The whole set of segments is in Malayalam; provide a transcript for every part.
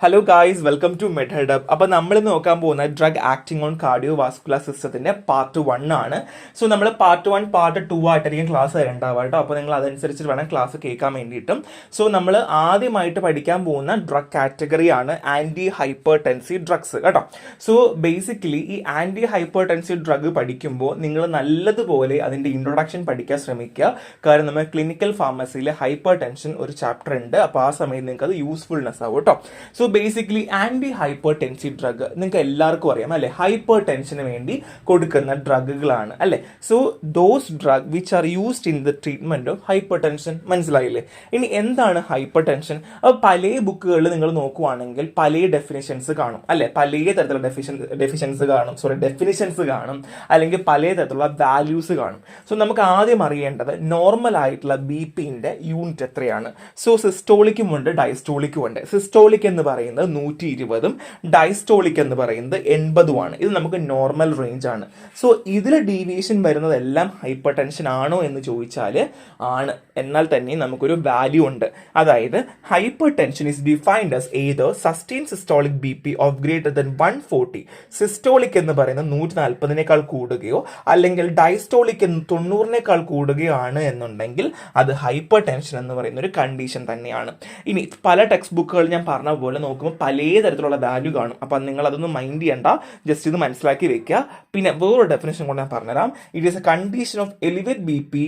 Hello guys, welcome to Medheadup. അപ്പോൾ നമ്മൾ നോക്കാൻ പോകുന്ന drug acting on cardiovascular സിസ്റ്റത്തിന്റെ പാർട്ട് 1 ആണ്. സോ നമ്മൾ പാർട്ട് 1 പാർട്ട് 2 ആയിട്ടായിരിക്കും ക്ലാസ് വരേണ്ടാവുക കേട്ടോ. അപ്പോൾ നിങ്ങൾ അതനുസരിച്ച് വേണം ക്ലാസ് കേൾക്കാൻ വേണ്ടിയിട്ടും. സോ നമ്മൾ ആദ്യമായിട്ട് പഠിക്കാൻ പോകുന്ന ഡ്രഗ് കാറ്റഗറിയാണ് ആന്റി ഹൈപ്പർ ടെൻസീവ് ഡ്രഗ്സ് കേട്ടോ. സോ ബേസിക്കലി ഈ ആന്റി ഹൈപ്പർ ടെൻസീവ് ഡ്രഗ് പഠിക്കുമ്പോൾ നിങ്ങൾ നല്ലതുപോലെ അതിന്റെ ഇൻട്രൊഡക്ഷൻ പഠിക്കാൻ ശ്രമിക്കുക. കാരണം നമ്മൾ ക്ലിനിക്കൽ ഫാർമസിയിലെ ഹൈപ്പർ ടെൻഷൻ ഒരു ചാപ്റ്റർ ഉണ്ട്. അപ്പോൾ ആ സമയത്ത് നിങ്ങൾക്ക് അത് യൂസ്ഫുൾനെസ് ആവും കേട്ടോ. So basically antihypertensive drug നിങ്ങൾക്ക് എല്ലാവർക്കും അറിയാം അല്ലെ, ഹൈപ്പർ ടെൻഷന് വേണ്ടി കൊടുക്കുന്ന ഡ്രഗുകളാണ് അല്ലെ. So those drug which are used in the treatment of hyper tension. മനസ്സിലായില്ലേ? ഇനി എന്താണ് ഹൈപ്പർ ടെൻഷൻ? അപ്പോൾ പല ബുക്കുകളിൽ നിങ്ങൾ നോക്കുവാണെങ്കിൽ പല ഡെഫിനിഷൻസ് കാണും അല്ലെ, പല തരത്തിലുള്ള ഡെഫിനിഷൻസ് കാണും, അല്ലെങ്കിൽ പല തരത്തിലുള്ള വാല്യൂസ് കാണും. സോ നമുക്ക് ആദ്യം അറിയേണ്ടത് നോർമൽ ആയിട്ടുള്ള ബി പിന്റെ യൂണിറ്റ് എത്രയാണ്. സോ സിസ്റ്റോളിക്കും ഉണ്ട് ഡയസ്റ്റോളിക്കും ഉണ്ട്. സിസ്റ്റോളിക് എന്ന് പറയുന്നത് 120ഉം ഡയസ്റ്റോളിക് എന്ന് പറയുന്നത് 80ഉമാണ്. ഇത് നമുക്ക് നോർമൽ റേഞ്ച് ആണ്. സോ ഇതിൽ ഡീവിയേഷൻ വരുന്നതെല്ലാം ഹൈപ്പർ ടെൻഷൻ ആണോ എന്ന് ചോദിച്ചാൽ ആണ്. എന്നാൽ തന്നെ നമുക്കൊരു വാല്യൂ ഉണ്ട്. അതായത് hyper tension is defined as either sustain systolic B P of greater then 140. Systolic എന്ന് പറയുന്നത് 140നേക്കാൾ കൂടുകയോ അല്ലെങ്കിൽ ഡയസ്റ്റോളിക് 90നേക്കാൾ കൂടുകയോ ആണ് എന്നുണ്ടെങ്കിൽ അത് ഹൈപ്പർ ടെൻഷൻ എന്ന് പറയുന്ന ഒരു കണ്ടീഷൻ തന്നെയാണ്. ഇനി പല ടെക്സ്റ്റ് ബുക്കുകൾ ഞാൻ പറഞ്ഞ പോലെ നോക്കുമ്പോൾ പല തരത്തിലുള്ള വാല്യൂ കാണും. അപ്പം നിങ്ങൾ അതൊന്നും മൈൻഡ് ചെയ്യണ്ട, ജസ്റ്റ് ഇത് മനസ്സിലാക്കി വെക്കുക. പിന്നെ വേറൊരു ഡെഫിനേഷൻ കൊണ്ട് ഞാൻ പറഞ്ഞുതരാം. It is a condition of elevate B P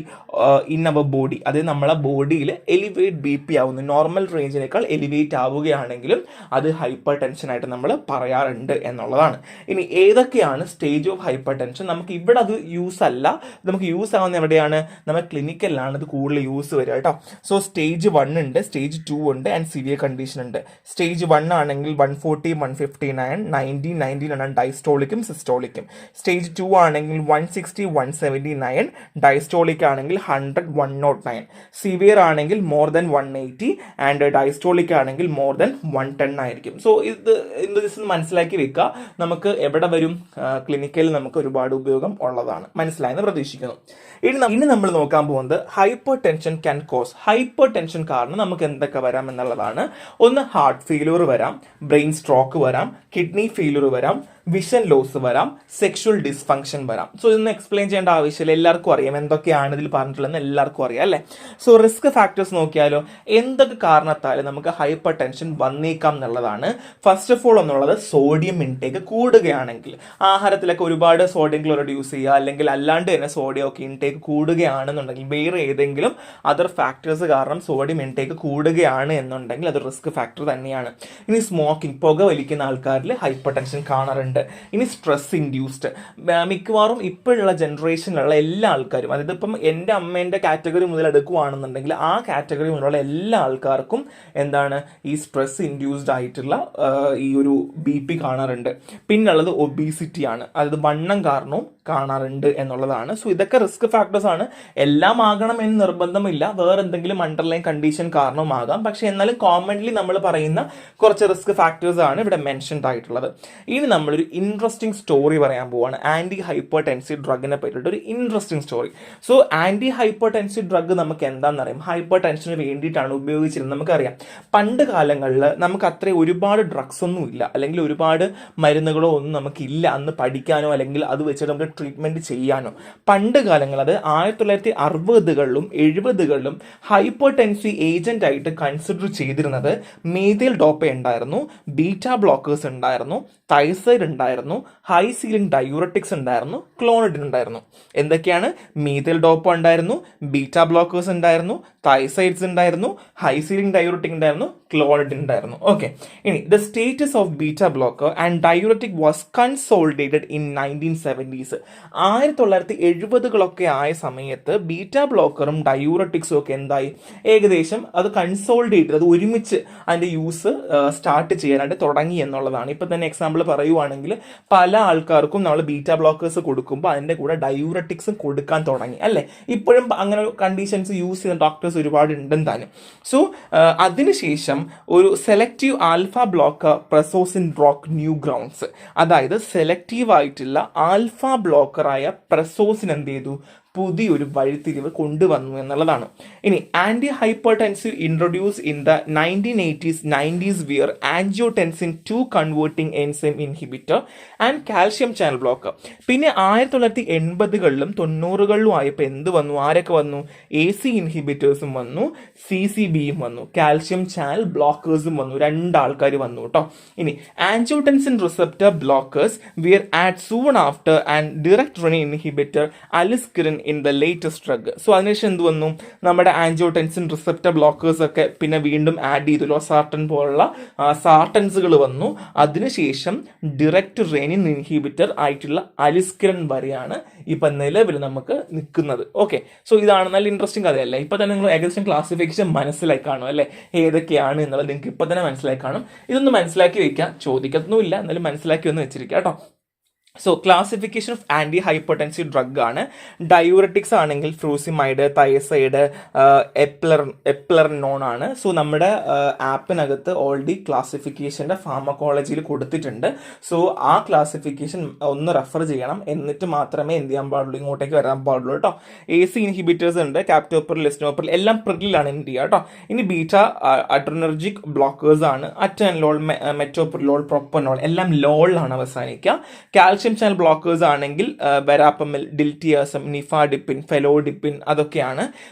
in our body. അതായത് നമ്മളെ ബോഡിയിൽ എലിവേറ്റ് ബി പി ആവുന്നു, നോർമൽ റേഞ്ചിനേക്കാൾ എലിവേറ്റ് ആവുകയാണെങ്കിലും അത് ഹൈപ്പർ ടെൻഷൻ ആയിട്ട് നമ്മൾ പറയാറുണ്ട് എന്നുള്ളതാണ്. ഇനി ഏതൊക്കെയാണ് സ്റ്റേജ് ഓഫ് ഹൈപ്പർ ടെൻഷൻ? നമുക്ക് ഇവിടെ അത് യൂസ് അല്ല, നമുക്ക് യൂസ് ആവുന്ന എവിടെയാണ്? നമ്മൾ ക്ലിനിക്കലിലാണ് ഇത് കൂടുതൽ യൂസ് വരിക കേട്ടോ. സോ സ്റ്റേജ് 1 ഉണ്ട്, സ്റ്റേജ് 2 ഉണ്ട് ആൻഡ് സിവിയർ കണ്ടീഷൻ ഉണ്ട്. സ്റ്റേജ് 1 ആണെങ്കിൽ 140, 159, 90, 99 ഡയസ്റ്റോളിക്കും സിസ്റ്റോളിക്കും. സ്റ്റേജ് 2 ആണെങ്കിൽ 160, 179, ഡയസ്റ്റോളിക് ആണെങ്കിൽ 100, 109. സിവിയർ ആണെങ്കിൽ മോർ ദൻ 180 ആൻഡ് ഡയസ്റ്റോളിക് ആണെങ്കിൽ മോർ ദൻ 110 ആയിരിക്കും. സോ ഇത് ജസ്റ്റ് മനസ്സിലാക്കി വെക്കുക. നമുക്ക് എവിടെ വരും? ക്ലിനിക്കലിൽ നമുക്ക് ഒരുപാട് ഉപയോഗം ഉള്ളതാണ്. മനസ്സിലായെന്ന് പ്രതീക്ഷിക്കുന്നു. ഇനി നമ്മൾ നോക്കാൻ പോകുന്നത് hyper tension can cos. Hyper tension കാരണം നമുക്ക് എന്തൊക്കെ വരാം എന്നുള്ളതാണ്. ഒന്ന്, ഹാർട്ട് ഫെയിലിയർ വരാം, ബ്രെയിൻ സ്ട്രോക്ക് വരാം, കിഡ്നി ഫെയിലിയർ വരാം, വിഷൻ ലോസ് വരാം, സെക്ഷുവൽ ഡിസ്ഫങ്ഷൻ വരാം. സോ ഇതൊന്നും എക്സ്പ്ലെയിൻ ചെയ്യേണ്ട ആവശ്യമില്ല, എല്ലാവർക്കും അറിയാം എന്തൊക്കെയാണ് ഇതിൽ പറഞ്ഞിട്ടുള്ളതെന്ന് എല്ലാവർക്കും അറിയാം അല്ലേ. സോ റിസ്ക് ഫാക്ടേഴ്സ് നോക്കിയാലോ, എന്തൊക്കെ കാരണത്താൽ നമുക്ക് ഹൈപ്പർ ടെൻഷൻ വന്നേക്കാം എന്നുള്ളതാണ്. ഫസ്റ്റ് ഓഫ് ഓൾ എന്നുള്ളത് സോഡിയം ഇൻടേക്ക് കൂടുകയാണെങ്കിൽ, ആഹാരത്തിലൊക്കെ ഒരുപാട് സോഡിയം ക്ലോറൈഡ് യൂസ് ചെയ്യുക, അല്ലെങ്കിൽ അല്ലാണ്ട് തന്നെ സോഡിയം ഒക്കെ ഇൻടേക്ക് കൂടുകയാണെന്നുണ്ടെങ്കിൽ, വേറെ ഏതെങ്കിലും അതർ ഫാക്ടേഴ്സ് കാരണം സോഡിയം ഇൻടേക്ക് കൂടുകയാണ് എന്നുണ്ടെങ്കിൽ അത് റിസ്ക് ഫാക്ടർ തന്നെയാണ്. ഇനി സ്മോക്കിംഗ്, പുക വലിക്കുന്ന ആൾക്കാരിൽ ഹൈപ്പർ ടെൻഷൻ കാണാറുണ്ട്. ഇനി സ്ട്രെസ് ഇൻഡ്യൂസ്ഡ്, മിക്കവാറും ഇപ്പോഴുള്ള ജനറേഷനിലുള്ള എല്ലാ ആൾക്കാരും, അതായത് ഇപ്പം എൻ്റെ അമ്മേൻ്റെ കാറ്റഗറി മുതൽ എടുക്കുകയാണെന്നുണ്ടെങ്കിൽ ആ കാറ്റഗറി മുതലുള്ള എല്ലാ ആൾക്കാർക്കും എന്താണ് ഈ സ്ട്രെസ് ഇൻഡ്യൂസ്ഡ് ആയിട്ടുള്ള ഈ ഒരു ബി പി കാണാറുണ്ട്. പിന്നുള്ളത് ഒബീസിറ്റി ആണ്, അതായത് വണ്ണം കാരണവും കാണാറുണ്ട് എന്നുള്ളതാണ്. സോ ഇതൊക്കെ റിസ്ക് ഫാക്ടേഴ്സ് ആണ്. എല്ലാം ആകണം എന്ന് നിർബന്ധമില്ല, വേറെ എന്തെങ്കിലും അണ്ടർലൈൻ കണ്ടീഷൻ കാരണമാകാം. പക്ഷെ എന്നാലും കോമൺലി നമ്മൾ പറയുന്ന കുറച്ച് റിസ്ക് ഫാക്ടേഴ്സ് ആണ് ഇവിടെ മെൻഷൻഡ് ആയിട്ടുള്ളത്. ഇനി നമ്മളൊരു ഇൻട്രസ്റ്റിംഗ് സ്റ്റോറി പറയാൻ പോവാണ് ആന്റി ഹൈപ്പർ ടെൻസീവ് ഡ്രഗിനെ പറ്റിയിട്ട് ഒരു interesting story. So antihypertensive drug നമുക്ക് എന്താണെന്ന് അറിയാം, ഹൈപ്പർ ടെൻഷന് വേണ്ടിയിട്ടാണ് ഉപയോഗിച്ചിരുന്നത് നമുക്കറിയാം. പണ്ട് കാലങ്ങളിൽ നമുക്ക് അത്രയും ഒരുപാട് ഡ്രഗ്സ് ഒന്നും ഇല്ല, അല്ലെങ്കിൽ ഒരുപാട് മരുന്നുകളോ ഒന്നും നമുക്കില്ല അന്ന് പഠിക്കാനോ അല്ലെങ്കിൽ അത് വെച്ചിട്ട് നമുക്ക് ട്രീറ്റ്മെന്റ് ചെയ്യാനോ. പണ്ട് കാലങ്ങൾ, അത് 1960കളിലും 70കളിലും ഹൈപ്പർ ടെൻസീവ് ഏജന്റ് ആയിട്ട് കൺസിഡർ ചെയ്തിരുന്നത് മീഥൈൽ ഡോപ്പ ഉണ്ടായിരുന്നു, ബീറ്റാ ബ്ലോക്കേഴ്സ് ഉണ്ടായിരുന്നു, തൈസൈഡ് ഉണ്ടായിരുന്നു, ഹൈ സീലിംഗ് ഡയൂററ്റിക്സ് ഉണ്ടായിരുന്നു, ക്ലോണിഡിൻ ഉണ്ടായിരുന്നു. എന്തൊക്കെയാണ്? മീഥൈൽ ഡോപ്പ ഉണ്ടായിരുന്നു, ബീറ്റാ ബ്ലോക്കേഴ്സ് ഉണ്ടായിരുന്നു, തൈസൈഡ്സ് ഉണ്ടായിരുന്നു, ഹൈ സീലിംഗ് ഡയൂററ്റിക് ഉണ്ടായിരുന്നു, ക്ലോണിഡിൻ ഉണ്ടായിരുന്നു. ഓക്കെ. ഇനി the status of beta blocker and diuretic was consolidated in 1970s. 1970കളൊക്കെ ആയ സമയത്ത് ബീറ്റാ ബ്ലോക്കറും ഡയൂററ്റിക്സും ഒക്കെ എന്തായി? ഏകദേശം അത് കൺസോളിഡേറ്റ്, അത് ഒരുമിച്ച് അതിന്റെ യൂസ് സ്റ്റാർട്ട് ചെയ്യാനായിട്ട് തുടങ്ങി എന്നുള്ളതാണ്. ഇപ്പൊ തന്നെ എക്സാമ്പിൾ പറയുവാണെങ്കിൽ പല ആൾക്കാർക്കും നമ്മൾ ബീറ്റാ ബ്ലോക്കേഴ്സ് കൊടുക്കുമ്പോൾ അതിന്റെ കൂടെ ഡയൂററ്റിക്സും കൊടുക്കാൻ തുടങ്ങി അല്ലേ. ഇപ്പോഴും അങ്ങനെ കണ്ടീഷൻസ് യൂസ് ചെയ്യുന്ന ഡോക്ടേഴ്സ് ഒരുപാട് ഉണ്ടെന്ന് താനും. സോ അതിനുശേഷം ഒരു selective alpha blocker prazosin broke new grounds, അതായത് സെലക്റ്റീവ് ആയിട്ടുള്ള ആൽഫ ബ്ലോക്കറായ പ്രസോസിൻ എന്ത് ചെയ്തു? പുതിയൊരു വഴിത്തിരിവ് കൊണ്ടുവന്നു എന്നുള്ളതാണ്. ഇനി antihypertensive introduce in the 1980s 90s were angiotensin 2 converting enzyme inhibitor and calcium channel blocker. പിന്നെ 1980കളിലും 90കളിലും ആയപ്പോൾ എന്ത് വന്നു? ആരൊക്കെ വന്നു? AC ഇൻഹിബിറ്റേഴ്സും വന്നു, CCBയും വന്നു, കാൽഷ്യം ചാനൽ ബ്ലോക്കേഴ്സും വന്നു. 2 ആൾക്കാർ വന്നു കേട്ടോ. ഇനി angiotensin receptor blockers were add soon after and direct renin inhibitor aliskiren in the latest drug. So അതിനുശേഷം എന്ത് വന്നു? നമ്മുടെ ആൻജിയോടെൻസിൻ റിസപ്റ്റർ ബ്ലോക്കേഴ്സ് ഒക്കെ പിന്നെ വീണ്ടും ആഡ് ചെയ്തു. ലോസാർട്ടൻ പോലുള്ള സാർട്ടൻസുകൾ വന്നു. അതിനുശേഷം ഡിറക്റ്റ് റെനിൻ ഇൻഹിബിറ്റർ ആയിട്ടുള്ള അലിസ്കിറിൻ വരെയാണ് ഇപ്പൊ നിലവിൽ നമുക്ക് നിൽക്കുന്നത്. ഓക്കെ, സോ ഇതാണ് നല്ല ഇൻട്രസ്റ്റിംഗ് കഥയല്ലേ? ഇപ്പൊ തന്നെ നിങ്ങൾ ഏകദേശം ക്ലാസിഫിക്കേഷൻ മനസ്സിലാക്കി കാണും അല്ലേ, ഏതൊക്കെയാണ് എന്നുള്ളത് നിങ്ങൾക്ക് ഇപ്പൊ തന്നെ മനസ്സിലാക്കി കാണും. ഇതൊന്ന് മനസ്സിലാക്കി വെക്കാം, ചോദിക്കത്തൊന്നുമില്ല, എന്നാലും മനസ്സിലാക്കി ഒന്ന് വെച്ചിരിക്കുക കേട്ടോ. So classification of antihypertensive drug ആണ്. ഡയൂററ്റിക്സ് ആണെങ്കിൽ ഫ്രൂസിമൈഡ്, തയസൈഡ്, എപ്ലറിനോൺ ആണ്. സോ നമ്മുടെ ആപ്പിനകത്ത് ഓൾറെഡി ക്ലാസിഫിക്കേഷൻ്റെ ഫാർമക്കോളജിയിൽ കൊടുത്തിട്ടുണ്ട്. സോ ആ ക്ലാസിഫിക്കേഷൻ ഒന്ന് റെഫർ ചെയ്യണം, എന്നിട്ട് മാത്രമേ എന്ത് ചെയ്യാൻ പാടുള്ളൂ, ഇങ്ങോട്ടേക്ക് വരാൻ പാടുള്ളൂ കേട്ടോ. AC ഇൻഹിബിറ്റേഴ്സ് ഉണ്ട്, കാപ്റ്റോപ്പറിൽ, ലിസ്നോപ്പറിൽ, എല്ലാം പ്രില്ലാണ് എന്ത് ചെയ്യുക കേട്ടോ. ഇനി ബീറ്റ അഡ്രിനർജിക് ബ്ലോക്കേഴ്സ് ആണ്. അറ്റൻലോൾ, മെറ്റോപ്രിലോൾ, പ്രൊപ്പനോൾ എല്ലാം ലോളിലാണ് അവസാനിക്കുക. കാൽഷ്യം ചാനൽ ബ്ലോക്കേഴ്സ് ആണെങ്കിൽ വെരാപ്പമിൽ, ഡിൽറ്റിയാസം, നിഫാഡിപ്പിൻ, ഫെലോഡിപ്പിൻ അതൊക്കെയാണ്.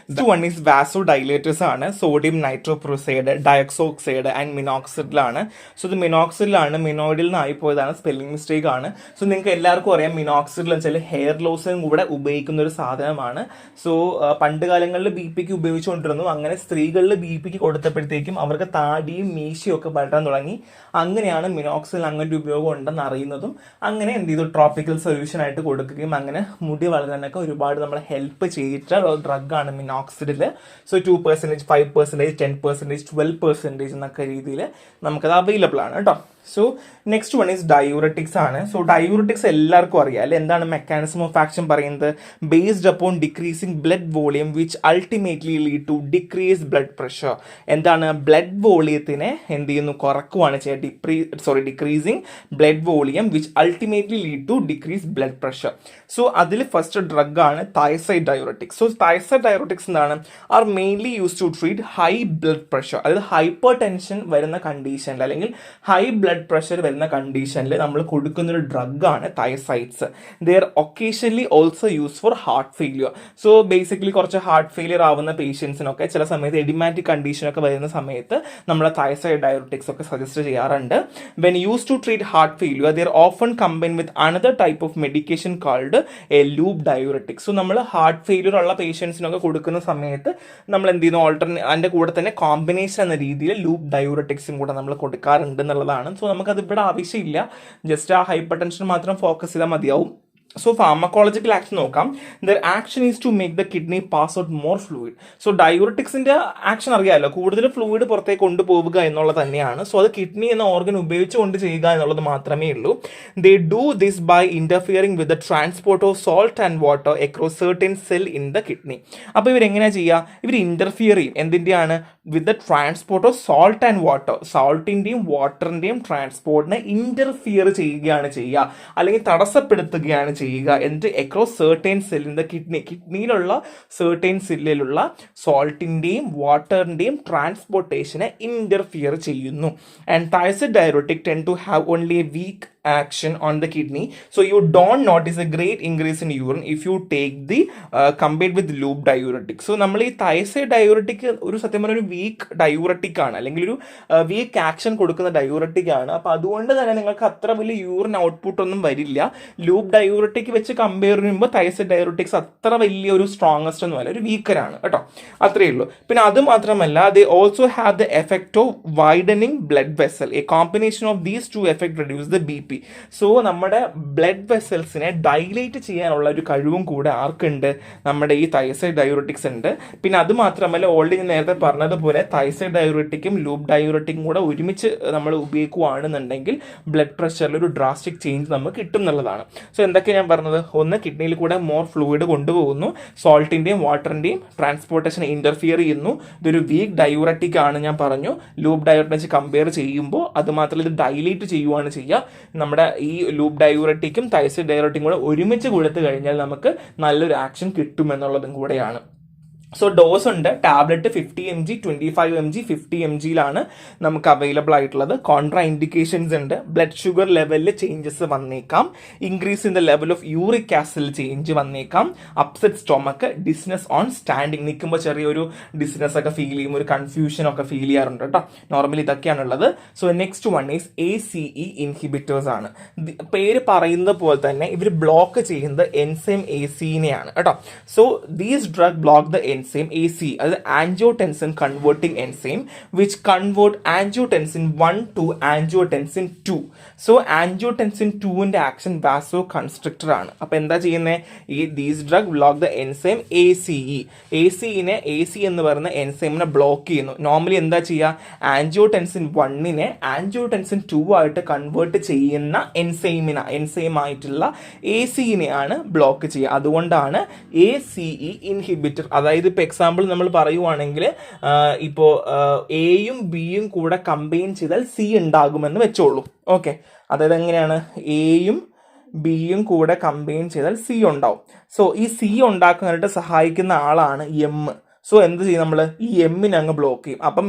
വൺ ഈസ് വാസോ ഡൈലേറ്റേഴ്സ് ആണ്. സോഡിയം നൈട്രോപ്രോസൈഡ്, ഡയോക്സോക്സൈഡ് ആൻഡ് മിനോക്സിഡിലാണ്. സോ ഇത് മിനോക്സിഡിലാണ്, മിനോയിഡിൽ നിന്നായി പോയതാണ്, സ്പെല്ലിംഗ് മിസ്റ്റേക്ക് ആണ്. സോ നിങ്ങൾക്ക് എല്ലാവർക്കും അറിയാം മിനോക്സിഡിൽ വെച്ചാൽ ഹെയർ ലോസിനും കൂടെ ഉപയോഗിക്കുന്ന ഒരു സാധനമാണ്. സോ പണ്ട് കാലങ്ങളിൽ BP ക്ക് ഉപയോഗിച്ചുകൊണ്ടിരുന്നു. അങ്ങനെ സ്ത്രീകളിൽ BP ക്ക് കൊടുത്തപ്പോഴത്തേക്കും അവർക്ക് താടിയും മീശയും ഒക്കെ വളരാൻ തുടങ്ങി. അങ്ങനെയാണ് മിനോക്സിഡിൽ അങ്ങനെ ഒരു ഉപയോഗം ഉണ്ടെന്ന് അറിയുന്നതും അങ്ങനെ എന്ത് ചെയ്തു, ട്രോപ്പിക്കൽ സൊല്യൂഷൻ ആയിട്ട് കൊടുക്കുകയും അങ്ങനെ മുടി വളരാനൊക്കെ ഒരുപാട് നമ്മളെ ഹെൽപ്പ് ചെയ്തിട്ടുള്ള ഡ്രഗാണ് മിനോക്സിഡിൽ. സോ 2%, 5%, 10%, 12% എന്നൊക്കെ രീതിയിൽ നമുക്കത് അവൈലബിൾ ആണ് കേട്ടോ. So next one is diuretics ആണ്. സോ ഡയൂററ്റിക്സ് എല്ലാവർക്കും അറിയാം അല്ലെ, എന്താണ് മെക്കാനിസം ഓഫ് ആക്ഷൻ പറയുന്നത്? Based upon decreasing blood volume which ultimately lead to decrease blood pressure. എന്താണ്? ബ്ലഡ് വോളിയത്തിനെ എന്ത് ചെയ്യുന്നു? കുറക്കുവാണ് ചെയ്യുക. Decreasing blood volume which ultimately lead to decrease blood pressure. So അതിൽ ഫസ്റ്റ് ഡ്രഗ് ആണ് thiazide diuretics. So thiazide diuretics എന്താണ്? Are mainly use to treat high blood pressure, അതായത് ഹൈപ്പർ ടെൻഷൻ വരുന്ന കണ്ടീഷനിൽ അല്ലെങ്കിൽ ഹൈ ബ്ലഡ് പ്രഷർ വരുന്ന കണ്ടീഷനിൽ നമ്മൾ കൊടുക്കുന്ന ഒരു ഡ്രഗാണ് thiazides. They are occasionally also used for heart failure. So basically കുറച്ച് ഹാർട്ട് ഫെയിലിയർ ആവുന്ന പേഷ്യൻസിനൊക്കെ ചില സമയത്ത് എഡിമാറ്റിക് കണ്ടീഷനൊക്കെ വരുന്ന സമയത്ത് നമ്മൾ തൈസൈഡ് ഡയൂററ്റിക്സ് ഒക്കെ സജസ്റ്റ് ചെയ്യാറുണ്ട്. When used to treat heart failure they are often combined with another type of medication called a loop diuretic. So നമ്മൾ ഹാർട്ട് ഫെയിലിയർ ഉള്ള പേഷ്യൻസിനൊക്കെ കൊടുക്കുന്ന സമയത്ത് നമ്മൾ എന്ത് ചെയ്യുന്നു, അതിൻ്റെ കൂടെ തന്നെ കോമ്പിനേഷൻ എന്ന രീതിയിൽ ലൂപ്പ് ഡയൂററ്റിക്സും കൂടെ നമ്മൾ കൊടുക്കാറുണ്ട് എന്നുള്ളതാണ്. സോ നമുക്കത് ഇവിടെ ആവശ്യമില്ല, ജസ്റ്റ് ആ ഹൈപ്പർ ടെൻഷൻ മാത്രം ഫോക്കസ് ചെയ്താൽ മതിയാവും. സോ ഫാർമക്കോളജിക്കൽ ആക്ഷൻ നോക്കാം. Their action is to make the kidney pass out more fluid. So ഡയൂററ്റിക്സിന്റെ ആക്ഷൻ അറിയാമല്ലോ, കൂടുതൽ ഫ്ലൂയിഡ് പുറത്തേക്ക് കൊണ്ടുപോവുക എന്നുള്ളത് തന്നെയാണ്. സോ അത് കിഡ്നി എന്ന ഓർഗൻ ഉപയോഗിച്ചുകൊണ്ട് ചെയ്യുക എന്നുള്ളത് മാത്രമേ ഉള്ളൂ. They do this by interfering with the transport of salt and water across certain cell in the kidney. അപ്പോൾ ഇവരെങ്ങനെയാണ് ചെയ്യുക? ഇവർ ഇന്റർഫിയർ ചെയ്യും. എന്തിൻ്റെയാണ്? With the transport of salt and water. സോൾട്ടിന്റെയും വാട്ടറിന്റെയും ട്രാൻസ്പോർട്ടിനെ ഇന്റർഫിയർ ചെയ്യുകയാണ് ചെയ്യുക, അല്ലെങ്കിൽ തടസ്സപ്പെടുത്തുകയാണ് ചെയ്യുക. എന്നിട്ട് across certain cell in the kidney, കിഡ്നിയിലുള്ള സെർട്ടൈൻ സെല്ലിലുള്ള സോൾട്ടിന്റെയും വാട്ടറിന്റെയും ട്രാൻസ്പോർട്ടേഷനെ ഇന്റർഫിയർ ചെയ്യുന്നു. And thiazide diuretic tend to have only a weak action on the kidney, so you don't notice a great increase in urine if you take the combined with loop diuretic. So നമ്മൾ ഈ തൈസൈഡ് ഡയൂററ്റിക് ഒരു സത്യം പറഞ്ഞ ഒരു വീക്ക് ഡയൂററ്റിക് ആണ്, അല്ലെങ്കിൽ ഒരു വീക്ക് ആക്ഷൻ കൊടുക്കുന്ന ഡയൂററ്റിക് ആണ്. അപ്പോൾ അതുകൊണ്ട് തന്നെ നിങ്ങൾക്ക് അത്ര വലിയ യൂറിൻ ഔട്ട്പുട്ട് ഒന്നും വരില്ല. ലൂപ്പ് ഡയൂററ്റിക് വെച്ച് കമ്പയർ ചെയ്യുമ്പോൾ തൈസൈഡ് ഡയൂററ്റിക്സ് അത്ര വലിയ ഒരു സ്ട്രോങ്ങസ്റ്റ് ഒന്നും അല്ല, ഒരു വീക്കറാണ് കേട്ടോ, അത്രയേ ഉള്ളൂ. പിന്നെ അത് മാത്രമല്ല, they also have the effect of widening blood vessel. A combination of these two effect reduce the BP. So നമ്മുടെ ബ്ലഡ് വെസൽസിനെ ഡൈലേറ്റ് ചെയ്യാനുള്ള ഒരു കഴിവും കൂടെ ആർക്കുണ്ട്? നമ്മുടെ ഈ തൈസൈഡ് ഡയൂററ്റിക്സ് ഉണ്ട്. പിന്നെ അത് മാത്രമല്ല, ഓൾറെഡി ഞാൻ നേരത്തെ പറഞ്ഞതുപോലെ തൈസൈഡ് ഡയൂററ്റിക്കും ലൂപ്പ് ഡയൂററ്റിക്കും കൂടെ ഒരുമിച്ച് നമ്മൾ ഉപയോഗിക്കുകയാണെന്നുണ്ടെങ്കിൽ ബ്ലഡ് പ്രഷറിൽ ഒരു ഡ്രാസ്റ്റിക് ചേഞ്ച് നമുക്ക് കിട്ടും എന്നുള്ളതാണ്. സോ എന്തൊക്കെ ഞാൻ പറഞ്ഞത്? ഒന്ന്, കിഡ്നിയിൽ കൂടെ മോർ ഫ്ലൂയിഡ് കൊണ്ടുപോകുന്നു, സോൾട്ടിന്റെയും വാട്ടറിന്റെയും ട്രാൻസ്പോർട്ടേഷൻ ഇന്റർഫിയർ ചെയ്യുന്നു. ഇതൊരു വീക്ക് ഡയൂററ്റിക് ആണ് ഞാൻ പറഞ്ഞു. ലൂപ്പ് ഡയൂററ്റിക് കമ്പയർ ചെയ്യുമ്പോൾ അത് മാത്രമല്ല ഇത് ഡൈലേറ്റ് ചെയ്യുകയാണ് ചെയ്യുക. നമ്മുടെ ഈ ലൂപ്പ് ഡയൂററ്റിക്കും തൈറോയ്ഡ് ഡയൂററ്റിക്കും കൂടെ ഒരുമിച്ച് കൊടുത്തു കഴിഞ്ഞാൽ നമുക്ക് നല്ലൊരു ആക്ഷൻ കിട്ടുമെന്നുള്ളതും കൂടെയാണ്. സോ ഡോസ് ഉണ്ട്, ടാബ്ലറ്റ് 50 mg, 25 mg, 50 mg നമുക്ക് അവൈലബിൾ ആയിട്ടുള്ളത്. കോൺട്രാ ഇൻഡിക്കേഷൻസ് ഉണ്ട്. ബ്ലഡ് ഷുഗർ ലെവലിൽ ചേഞ്ചസ് വന്നേക്കാം, increase in the level of uric ആസിഡിൽ ചേഞ്ച് വന്നേക്കാം, upset stomach, dizziness on standing, നിൽക്കുമ്പോൾ ചെറിയൊരു ഡിസ്നെസ് ഒക്കെ ഫീൽ ചെയ്യും, ഒരു കൺഫ്യൂഷൻ ഒക്കെ ഫീൽ ചെയ്യാറുണ്ട് കേട്ടോ. നോർമലി ഇതൊക്കെയാണുള്ളത്. So next one is ACE inhibitors ആണ്. പേര് പറയുന്നത് പോലെ തന്നെ ഇവർ ബ്ലോക്ക് ചെയ്യുന്നത് എൻസൈം ACE-നെയാണ് കേട്ടോ. So these drug block the enzyme ACE, അത് angiotensin converting enzyme which convert angiotensin 1 to angiotensin 2. So angiotensin 2ന്റെ ആക്ഷൻ vasoconstrictor ആണ്. അപ്പോൾ എന്താ ചെയ്യുന്നത്? these drug block the enzyme ACE. ACE-നെ ACE എന്ന് പറയുന്ന എൻസൈമിനെ ബ്ലോക്ക് ചെയ്യുന്നു. നോർമലി എന്താ ചെയ്യുക? ആൻജിയോടെൻസിൻ 1നെ ആൻജിയോടെൻസിൻ 2 ആയിട്ട് കൺവേർട്ട് ചെയ്യുന്ന എൻസൈം ആയിട്ടുള്ള ACE-നെയാണ് ബ്ലോക്ക് ചെയ്യുക. അതുകൊണ്ടാണ് ACE ഇൻഹിബിറ്റർ. അതായത് ഇപ്പോൾ എക്സാമ്പിൾ നമ്മൾ പറയുവാണെങ്കിൽ ഇപ്പോൾ എയും ബിയും കൂടെ കമ്പൈൻ ചെയ്താൽ സി ഉണ്ടാകുമെന്ന് വെച്ചോളൂ. ഓക്കെ, അതായത് എങ്ങനെയാണ്? എയും ബിയും കൂടെ കമ്പൈൻ ചെയ്താൽ സി ഉണ്ടാവും. സോ ഈ സി ഉണ്ടാക്കാനായിട്ട് സഹായിക്കുന്ന ആളാണ് എം. സോ എന്ത് ചെയ്യും? നമ്മൾ ഈ എമ്മിനെ അങ്ങ് ബ്ലോക്ക് ചെയ്യും. അപ്പം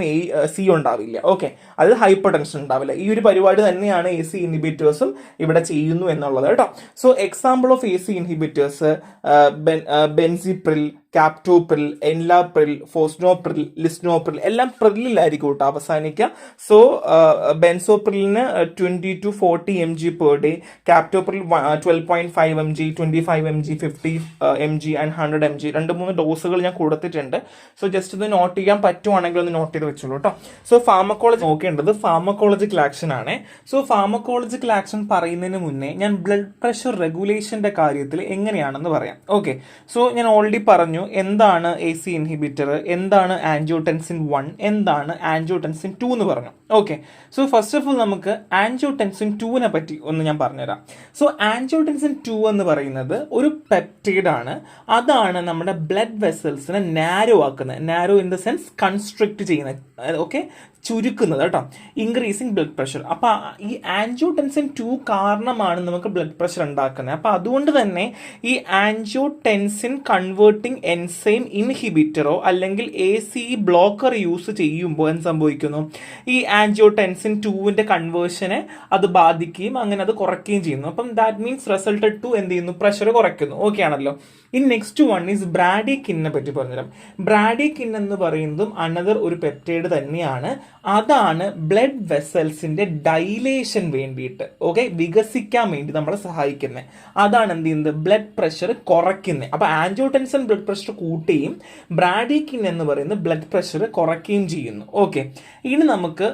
സി ഉണ്ടാവില്ല. ഓക്കെ, അത് ഹൈപ്പർ ടെൻഷൻ ഉണ്ടാവില്ല. ഈ ഒരു പരിപാടി തന്നെയാണ് AC ഇൻഹിബിറ്റേഴ്സും ഇവിടെ ചെയ്യുന്നു എന്നുള്ളത് കേട്ടോ. So example of AC inhibitors benazepril, captopril, enalapril, fosinopril, lisinopril, എല്ലാം പ്രില്ലിലായിരിക്കും കേട്ടോ അവസാനിക്കുക. സോ ബെൻസോപ്രിലിന് 20 to 40 mg per day, captopril 12.5 mg, 25 mg, 50 mg and 100 mg, 2-3 ഡോസുകൾ ഞാൻ കൊടുത്തിട്ടുണ്ട്. സോ ജസ്റ്റ് ഇത് നോട്ട് ചെയ്യാൻ പറ്റുവാണെങ്കിൽ ഒന്ന് നോട്ട് ചെയ്ത് വെച്ചോളൂ കേട്ടോ. സോ ഫാർമക്കോളജി നോക്കേണ്ടത് ഫാർമക്കോളജിക്കൽ ആക്ഷൻ ആണ്. സോ ഫാർമക്കോളജിക്കൽ ആക്ഷൻ പറയുന്നതിന് മുന്നേ ഞാൻ ബ്ലഡ് പ്രഷർ റെഗുലേഷന്റെ കാര്യത്തിൽ എങ്ങനെയാണെന്ന് പറയാം. ഓക്കെ, സോ ഞാൻ ഓൾറെഡി പറഞ്ഞു എന്താണ് AC ഇൻഹിബിറ്റർ, എന്താണ് ആൻജിയോടെൻസിൻ 1, എന്താണ് ആൻജിയോടെൻസിൻ 2 എന്ന് പറഞ്ഞു. Okay, so first of all നമുക്ക് ആൻജിയോടെൻസിൻ 2നെ പറ്റി ഒന്ന് ഞാൻ പറഞ്ഞുതരാം. സോ ആൻജിയോടെൻസിൻ 2 എന്ന് പറയുന്നത് ഒരു പെപ്റ്റൈഡ് ആണ്. അതാണ് നമ്മുടെ ബ്ലഡ് വെസൽസിനെ നാരോ ആക്കുന്നത്. Narrow in the sense constrict ചെയ്യുന്നത്. ഓക്കെ, ചുരുക്കുന്നത് കേട്ടോ, ഇൻക്രീസിങ് ബ്ലഡ് പ്രഷർ. അപ്പൊ ഈ ആൻജിയോടെൻസിൻ 2 കാരണമാണ് നമുക്ക് ബ്ലഡ് പ്രഷർ ഉണ്ടാക്കുന്നത്. അപ്പൊ അതുകൊണ്ട് തന്നെ ഈ ആൻജിയോടെൻസിൻ കൺവേർട്ടിംഗ് എൻസൈം ഇൻഹിബിറ്ററോ അല്ലെങ്കിൽ ACE ബ്ലോക്കർ യൂസ് ചെയ്യുമ്പോൾ എന്ത് സംഭവിക്കുന്നു? ഈ ആൻജിയോടെൻസിൻ 2ന്റെ കൺവേർഷനെ അത് ബാധിക്കുകയും അങ്ങനെ അത് കുറയ്ക്കുകയും ചെയ്യുന്നു. അപ്പം ദാറ്റ് മീൻസ് റിസൾട്ടഡ് ടു എന്ത് ചെയ്യുന്നു? പ്രഷർ കുറയ്ക്കുന്നു. ഓക്കെ ആണല്ലോ. ഇനി നെക്സ്റ്റ് വൺ ഈസ് ബ്രാഡിക്കിനെ പറ്റി പറഞ്ഞുതരാം. ബ്രാഡിക്കിൻ എന്ന് പറയുന്നതും അനദർ ഒരു പെപ്റ്റൈഡ് തന്നെയാണ്. അതാണ് ബ്ലഡ് വെസൽസിന്റെ ഡൈലേഷൻ വേണ്ടിയിട്ട്, ഓക്കെ, വികസിക്കാൻ വേണ്ടി നമ്മളെ സഹായിക്കുന്നത്. അതാണ് എന്ത് ചെയ്യുന്നത്? ബ്ലഡ് പ്രഷർ കുറയ്ക്കുന്നത്. അപ്പൊ ആൻജിയോടെൻസിൻ ബ്ലഡ് പ്രഷർ കൂട്ടുകയും ബ്രാഡിക്കിൻ എന്ന് പറയുന്നത് ബ്ലഡ് പ്രഷർ കുറയ്ക്കുകയും ചെയ്യുന്നു. ഓക്കെ, ഇനി നമുക്ക്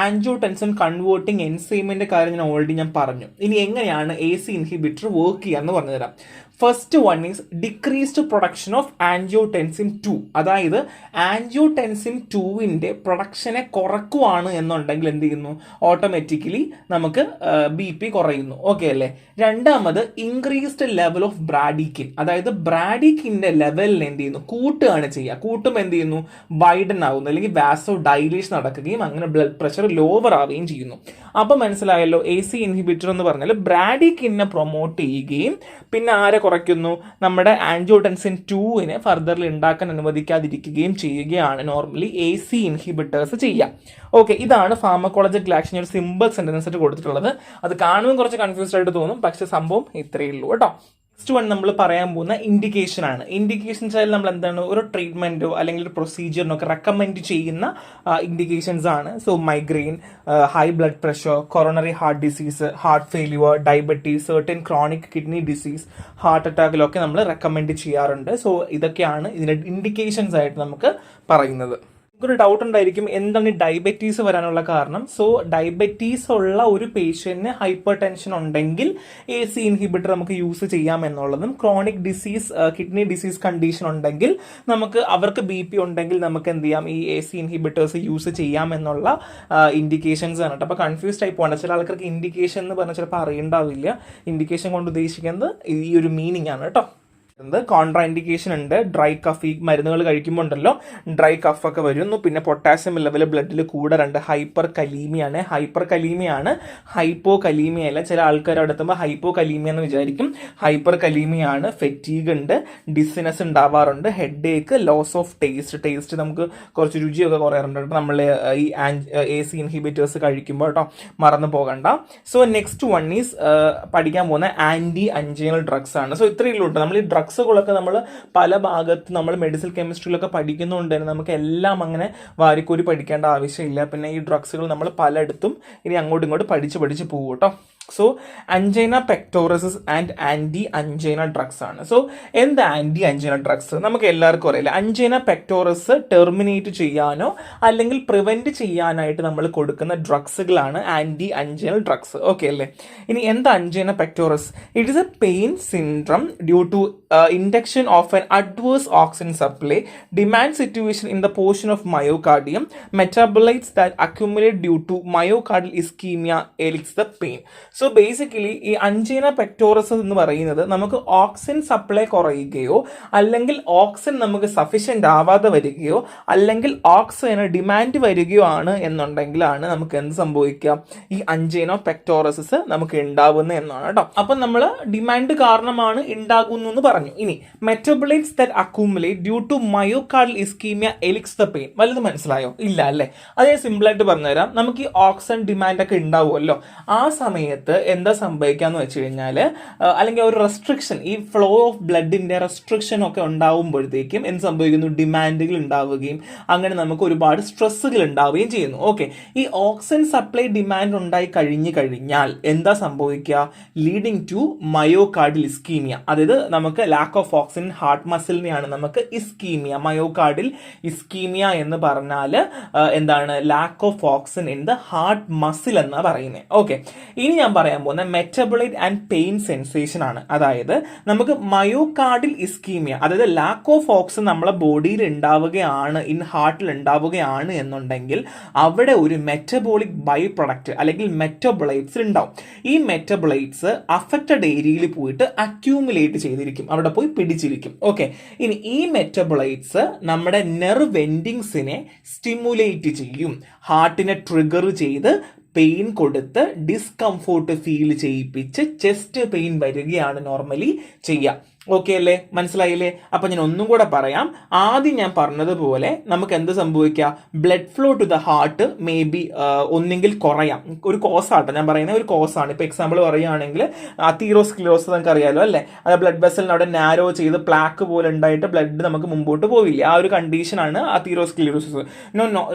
ആൻജിയോടെൻസിൻ കൺവേർട്ടിംഗ് എൻസൈമിന്റെ കാര്യം ഞാൻ ഓൾറെഡി പറഞ്ഞു. ഇനി എങ്ങനെയാണ് AC ഇൻഹിബിറ്റർ വർക്ക് ചെയ്യാന്ന് പറഞ്ഞുതരാം. First one is decreased production of angiotensin 2. അതായത് ആൻജിയോടെൻസിൻ 2ന്റെ പ്രൊഡക്ഷനെ കുറക്കുവാണ് എന്നുണ്ടെങ്കിൽ എന്ത് ചെയ്യുന്നു? ഓട്ടോമാറ്റിക്കലി നമുക്ക് BP കുറയുന്നു. ഓക്കെ അല്ലേ? രണ്ടാമത് ഇൻക്രീസ്ഡ് ലെവൽ ഓഫ് ബ്രാഡിക്കിൻ. അതായത് ബ്രാഡിക്കിന്റെ ലെവലിൽ എന്ത് ചെയ്യുന്നു? കൂട്ടുകയാണ് ചെയ്യുക. കൂട്ടും എന്ത് ചെയ്യുന്നു? വൈഡൻ ആകുന്നു, അല്ലെങ്കിൽ വാസോ ഡൈലേഷൻ നടക്കുകയും അങ്ങനെ ബ്ലഡ് പ്രഷർ ലോവർ ആവുകയും ചെയ്യുന്നു. അപ്പൊ മനസ്സിലായല്ലോ, AC ഇൻഹിബിറ്റർ എന്ന് പറഞ്ഞാൽ ബ്രാഡിക്കിനെ പ്രൊമോട്ട് ചെയ്യുകയും പിന്നെ ആരെ കുറയ്ക്കുന്നു? നമ്മുടെ ആൻജിയോടെൻസിൻ 2നെ ഫർദറിൽ ഉണ്ടാക്കാൻ അനുവദിക്കാതിരിക്കുകയും ചെയ്യുകയാണ് നോർമലി AC ഇൻഹിബിറ്റേഴ്സ് ചെയ്യുക. ഓക്കെ, ഇതാണ് ഫാർമക്കോളജിക്കൽ ആക്ഷൻ. ഒരു സിമ്പിൾ സെന്റൻസ് ആയിട്ട് കൊടുത്തിട്ടുള്ളത്. അത് കാണുമ്പോൾ കുറച്ച് കൺഫ്യൂസ്ഡ് ആയിട്ട് തോന്നും, പക്ഷെ സംഭവം ഇത്രയേ ഉള്ളൂ കേട്ടോ. നെക്സ്റ്റ് വൺ നമ്മൾ പറയാൻ പോകുന്ന ഇൻഡിക്കേഷൻ ആണ്. ഇൻഡിക്കേഷൻസ് ആയാലും നമ്മൾ എന്താണ് ഒരു ട്രീറ്റ്മെന്റോ അല്ലെങ്കിൽ ഒരു പ്രൊസീജിയറിനോ ഒക്കെ റെക്കമെൻഡ് ചെയ്യുന്ന ഇൻഡിക്കേഷൻസ് ആണ്. So migraine, high blood pressure, coronary heart disease, heart failure, diabetes, certain chronic kidney disease, heart അറ്റാക്കിലൊക്കെ നമ്മൾ റെക്കമെൻഡ് ചെയ്യാറുണ്ട്. സോ ഇതൊക്കെയാണ് ഇതിന്റെ ഇൻഡിക്കേഷൻസ് ആയിട്ട് നമുക്ക് പറയുന്നത്. ഒരു ഡൗട്ട് ഉണ്ടായിരിക്കും, എന്താണ് ഈ ഡയബറ്റീസ് വരാനുള്ള കാരണം? സോ ഡയബറ്റീസ് ഉള്ള ഒരു പേഷ്യന്റിന് ഹൈപ്പർ ടെൻഷൻ ഉണ്ടെങ്കിൽ AC ഇൻഹിബിറ്റർ നമുക്ക് യൂസ് ചെയ്യാം എന്നുള്ളതും, chronic disease, kidney disease condition ഉണ്ടെങ്കിൽ നമുക്ക് അവർക്ക് BP ഉണ്ടെങ്കിൽ നമുക്ക് എന്ത് ചെയ്യാം? ഈ AC ഇൻഹിബിറ്റേഴ്സ് യൂസ് ചെയ്യാം എന്നുള്ള ഇൻഡിക്കേഷൻസ് ആണ് കേട്ടോ. അപ്പോൾ കൺഫ്യൂസ്ഡ് ആയി പോകണ്ട. ചില ആൾക്കാർക്ക് ഇൻഡിക്കേഷൻ എന്ന് പറഞ്ഞാൽ ചിലപ്പോൾ അറിയണ്ടാവില്ല. ഇൻഡിക്കേഷൻ കൊണ്ട് ഉദ്ദേശിക്കുന്നത് ഈ ഒരു മീനിങ് ആണ് കേട്ടോ. കോൺട്രാ ഇൻഡിക്കേഷൻ ഉണ്ട്. ഡ്രൈ കഫ്, ഈ മരുന്നുകൾ കഴിക്കുമ്പോൾ ഉണ്ടല്ലോ ഡ്രൈ കഫ് ഒക്കെ വരുന്നു. പിന്നെ പൊട്ടാസ്യം ലെവൽ ബ്ലഡിൽ കൂടാറുണ്ട്. ഹൈപ്പർ കലീമിയാണ്. ഹൈപ്പോ കലീമിയ അല്ല. ചില ആൾക്കാർ അവിടെ എത്തുമ്പോൾ ഹൈപ്പോ കലീമിയ എന്ന് വിചാരിക്കും. ഹൈപ്പർ കലീമിയാണ്. ഫെറ്റീഗ് ഉണ്ട്, ഡിസിനസ് ഉണ്ടാവാറുണ്ട്, headache, loss of taste നമുക്ക് കുറച്ച് രുചിയൊക്കെ കുറയാറുണ്ട് കേട്ടോ നമ്മൾ ഈ AC ഇൻഹിബിറ്റേഴ്സ് കഴിക്കുമ്പോൾ കേട്ടോ, മറന്നു പോകണ്ട. സോ നെക്സ്റ്റ് വൺ ഈസ് പഠിക്കാൻ പോകുന്ന ആന്റി അഞ്ചൈനൽ ഡ്രഗ്സ് ആണ്. സോ ഇത്രയേ ഉള്ളൂ. നമ്മൾ ഈ ഡ്രഗ്സുകളൊക്കെ നമ്മൾ പല ഭാഗത്ത് നമ്മൾ മെഡിസിൻ കെമിസ്ട്രിയിലൊക്കെ പഠിക്കുന്നുണ്ട് തന്നെ, നമുക്ക് എല്ലാം അങ്ങനെ വാരിക്കൂരി പഠിക്കേണ്ട ആവശ്യമില്ല. പിന്നെ ഈ ഡ്രഗ്സുകൾ നമ്മൾ പലയിടത്തും ഇനി അങ്ങോട്ടും ഇങ്ങോട്ട് പഠിച്ച് പോകും കേട്ടോ. So angina pectoris and anti angina drugs ആണ്. സോ എന്താ ആന്റി അഞ്ചൈന ഡ്രഗ്സ്? നമുക്ക് എല്ലാവർക്കും അറിയില്ല. അഞ്ചൈന പെക്ടോറസ് ടെർമിനേറ്റ് ചെയ്യാനോ അല്ലെങ്കിൽ പ്രിവെന്റ് ചെയ്യാനായിട്ട് നമ്മൾ കൊടുക്കുന്ന ഡ്രഗ്സുകളാണ് ആന്റി അഞ്ചൈനൽ ഡ്രഗ്സ്. ഓക്കെ അല്ലേ? ഇനി എന്താ angina pectoris? It is a pain syndrome due to induction of an adverse oxygen supply, demand situation in the portion of myocardium, metabolites that accumulate due to myocardial ischemia elicits the pain. So basically ഈ അഞ്ചൈന പെക്ടോറസ് എന്ന് പറയുന്നത് നമുക്ക് ഓക്സിജൻ സപ്ലൈ കുറയുകയോ അല്ലെങ്കിൽ ഓക്സിജൻ നമുക്ക് സഫീഷ്യൻ്റ് ആവാതെ വരികയോ അല്ലെങ്കിൽ ഓക്സിജന് ഡിമാൻഡ് വരികയോ ആണ് എന്നുണ്ടെങ്കിലാണ് നമുക്ക് എന്ത് സംഭവിക്കുക? ഈ അഞ്ചൈന പെക്ടോറസിസ് നമുക്ക് ഉണ്ടാവുന്നത് എന്നാണ് കേട്ടോ. അപ്പം നമ്മൾ ഡിമാൻഡ് കാരണമാണ് ഉണ്ടാകുന്നു എന്ന് പറഞ്ഞു. ഇനി metabolites that accumulate due to myocardial ischemia elicits the pain. വല്ലതും മനസ്സിലായോ? ഇല്ല അല്ലേ? അത് ഞാൻ സിമ്പിളായിട്ട് പറഞ്ഞുതരാം. നമുക്ക് ഈ ഓക്സിജൻ ഡിമാൻഡ് ഒക്കെ ഉണ്ടാവുമല്ലോ, ആ സമയത്ത് എന്താ സംഭവിക്കാന്ന് വെച്ച് കഴിഞ്ഞാൽ, അല്ലെങ്കിൽ ഒരു റെസ്ട്രിക്ഷൻ, ഈ ഫ്ലോ ഓഫ് ബ്ലഡിന്റെ റെസ്ട്രിക്ഷൻ ഒക്കെ ഉണ്ടാവുമ്പോഴത്തേക്കും എന്ത് സംഭവിക്കുന്നു? ഡിമാൻഡുകൾ ഉണ്ടാവുകയും അങ്ങനെ നമുക്ക് ഒരുപാട് സ്ട്രെസ്സുകൾ ഉണ്ടാവുകയും ചെയ്യുന്നു. ഓക്കെ, ഈ ഓക്സിജൻ സപ്ലൈ ഡിമാൻഡ് ഉണ്ടായി കഴിഞ്ഞാൽ എന്താ സംഭവിക്കുക? Leading to myocardial ischaemia. അതായത് നമുക്ക് ലാക്ക് ഓഫ് ഓക്സിജൻ ഹാർട്ട് മസിലിനെയാണ് നമുക്ക് ഇസ്കീമിയ, മയോകാർഡിൽ ഇസ്കീമിയ എന്ന് പറഞ്ഞാൽ എന്താണ്? Lack of oxygen in the heart muscle എന്നാണ് പറയുന്നത്. ഓക്കെ, ഇനി ഞാൻ പറയാൻ പോകുന്ന മെറ്റബോളൈറ്റ് ആൻഡ് പെയിൻ സെൻസേഷൻ ആണ്. അതായത് നമുക്ക് മയോകാർഡിൽ ഇസ്കീമിയ, അതായത് ലാക്ക് ഓഫ് ഓക്സിജൻ നമ്മളെ ബോഡിയിൽ ഉണ്ടാവുകയാണ്, ഇൻ ഹാർട്ടിൽ ഉണ്ടാവുകയാണ് എന്നുണ്ടെങ്കിൽ അവിടെ ഒരു മെറ്റബോളിക് ബൈ പ്രൊഡക്റ്റ് അല്ലെങ്കിൽ മെറ്റബോളൈറ്റ്സ് ഉണ്ടാവും. ഈ മെറ്റബോളൈറ്റ്സ് അഫക്റ്റഡ് ഏരിയയിൽ പോയിട്ട് അക്യൂമുലേറ്റ് ചെയ്തിരിക്കും, അവിടെ പോയി പിടിച്ചിരിക്കും. ഓക്കെ, ഇനി ഈ മെറ്റബോളൈറ്റ്സ് നമ്മുടെ നെർവ് എൻഡിങ്സിനെ സ്റ്റിമുലേറ്റ് ചെയ്യും, ഹാർട്ടിനെ ട്രിഗർ ചെയ്ത് പെയിൻ കൊടുത്ത് ഡിസ്കംഫോർട്ട് ഫീൽ ചെയ്യിപ്പിച്ച് ചെസ്റ്റ് പെയിൻ വരികയാണ് നോർമലി ചെയ്യുക. ഓക്കെ അല്ലേ? മനസ്സിലായില്ലേ? അപ്പൊ ഞാൻ ഒന്നും കൂടെ പറയാം. ആദ്യം ഞാൻ പറഞ്ഞതുപോലെ നമുക്ക് എന്ത് സംഭവിക്കുക? Blood flow to the heart may be ഒന്നെങ്കിൽ കുറയാം. ഒരു കോസാട്ടോ ഞാൻ പറയുന്നത്, ഒരു കോസാണ്. ഇപ്പൊ എക്സാമ്പിൾ പറയുകയാണെങ്കിൽ അതീറോസ്ക്ലിറോസിസ് നമുക്ക് അറിയാലോ അല്ലേ? അത് ബ്ലഡ് വെസലിന് അവിടെ നാരോ ചെയ്ത് പ്ലാക്ക് പോലെ ഉണ്ടായിട്ട് ബ്ലഡ് നമുക്ക് മുമ്പോട്ട് പോവില്ല. ആ ഒരു കണ്ടീഷനാണ് അതീറോസ്ക്ലിറോസിസ്.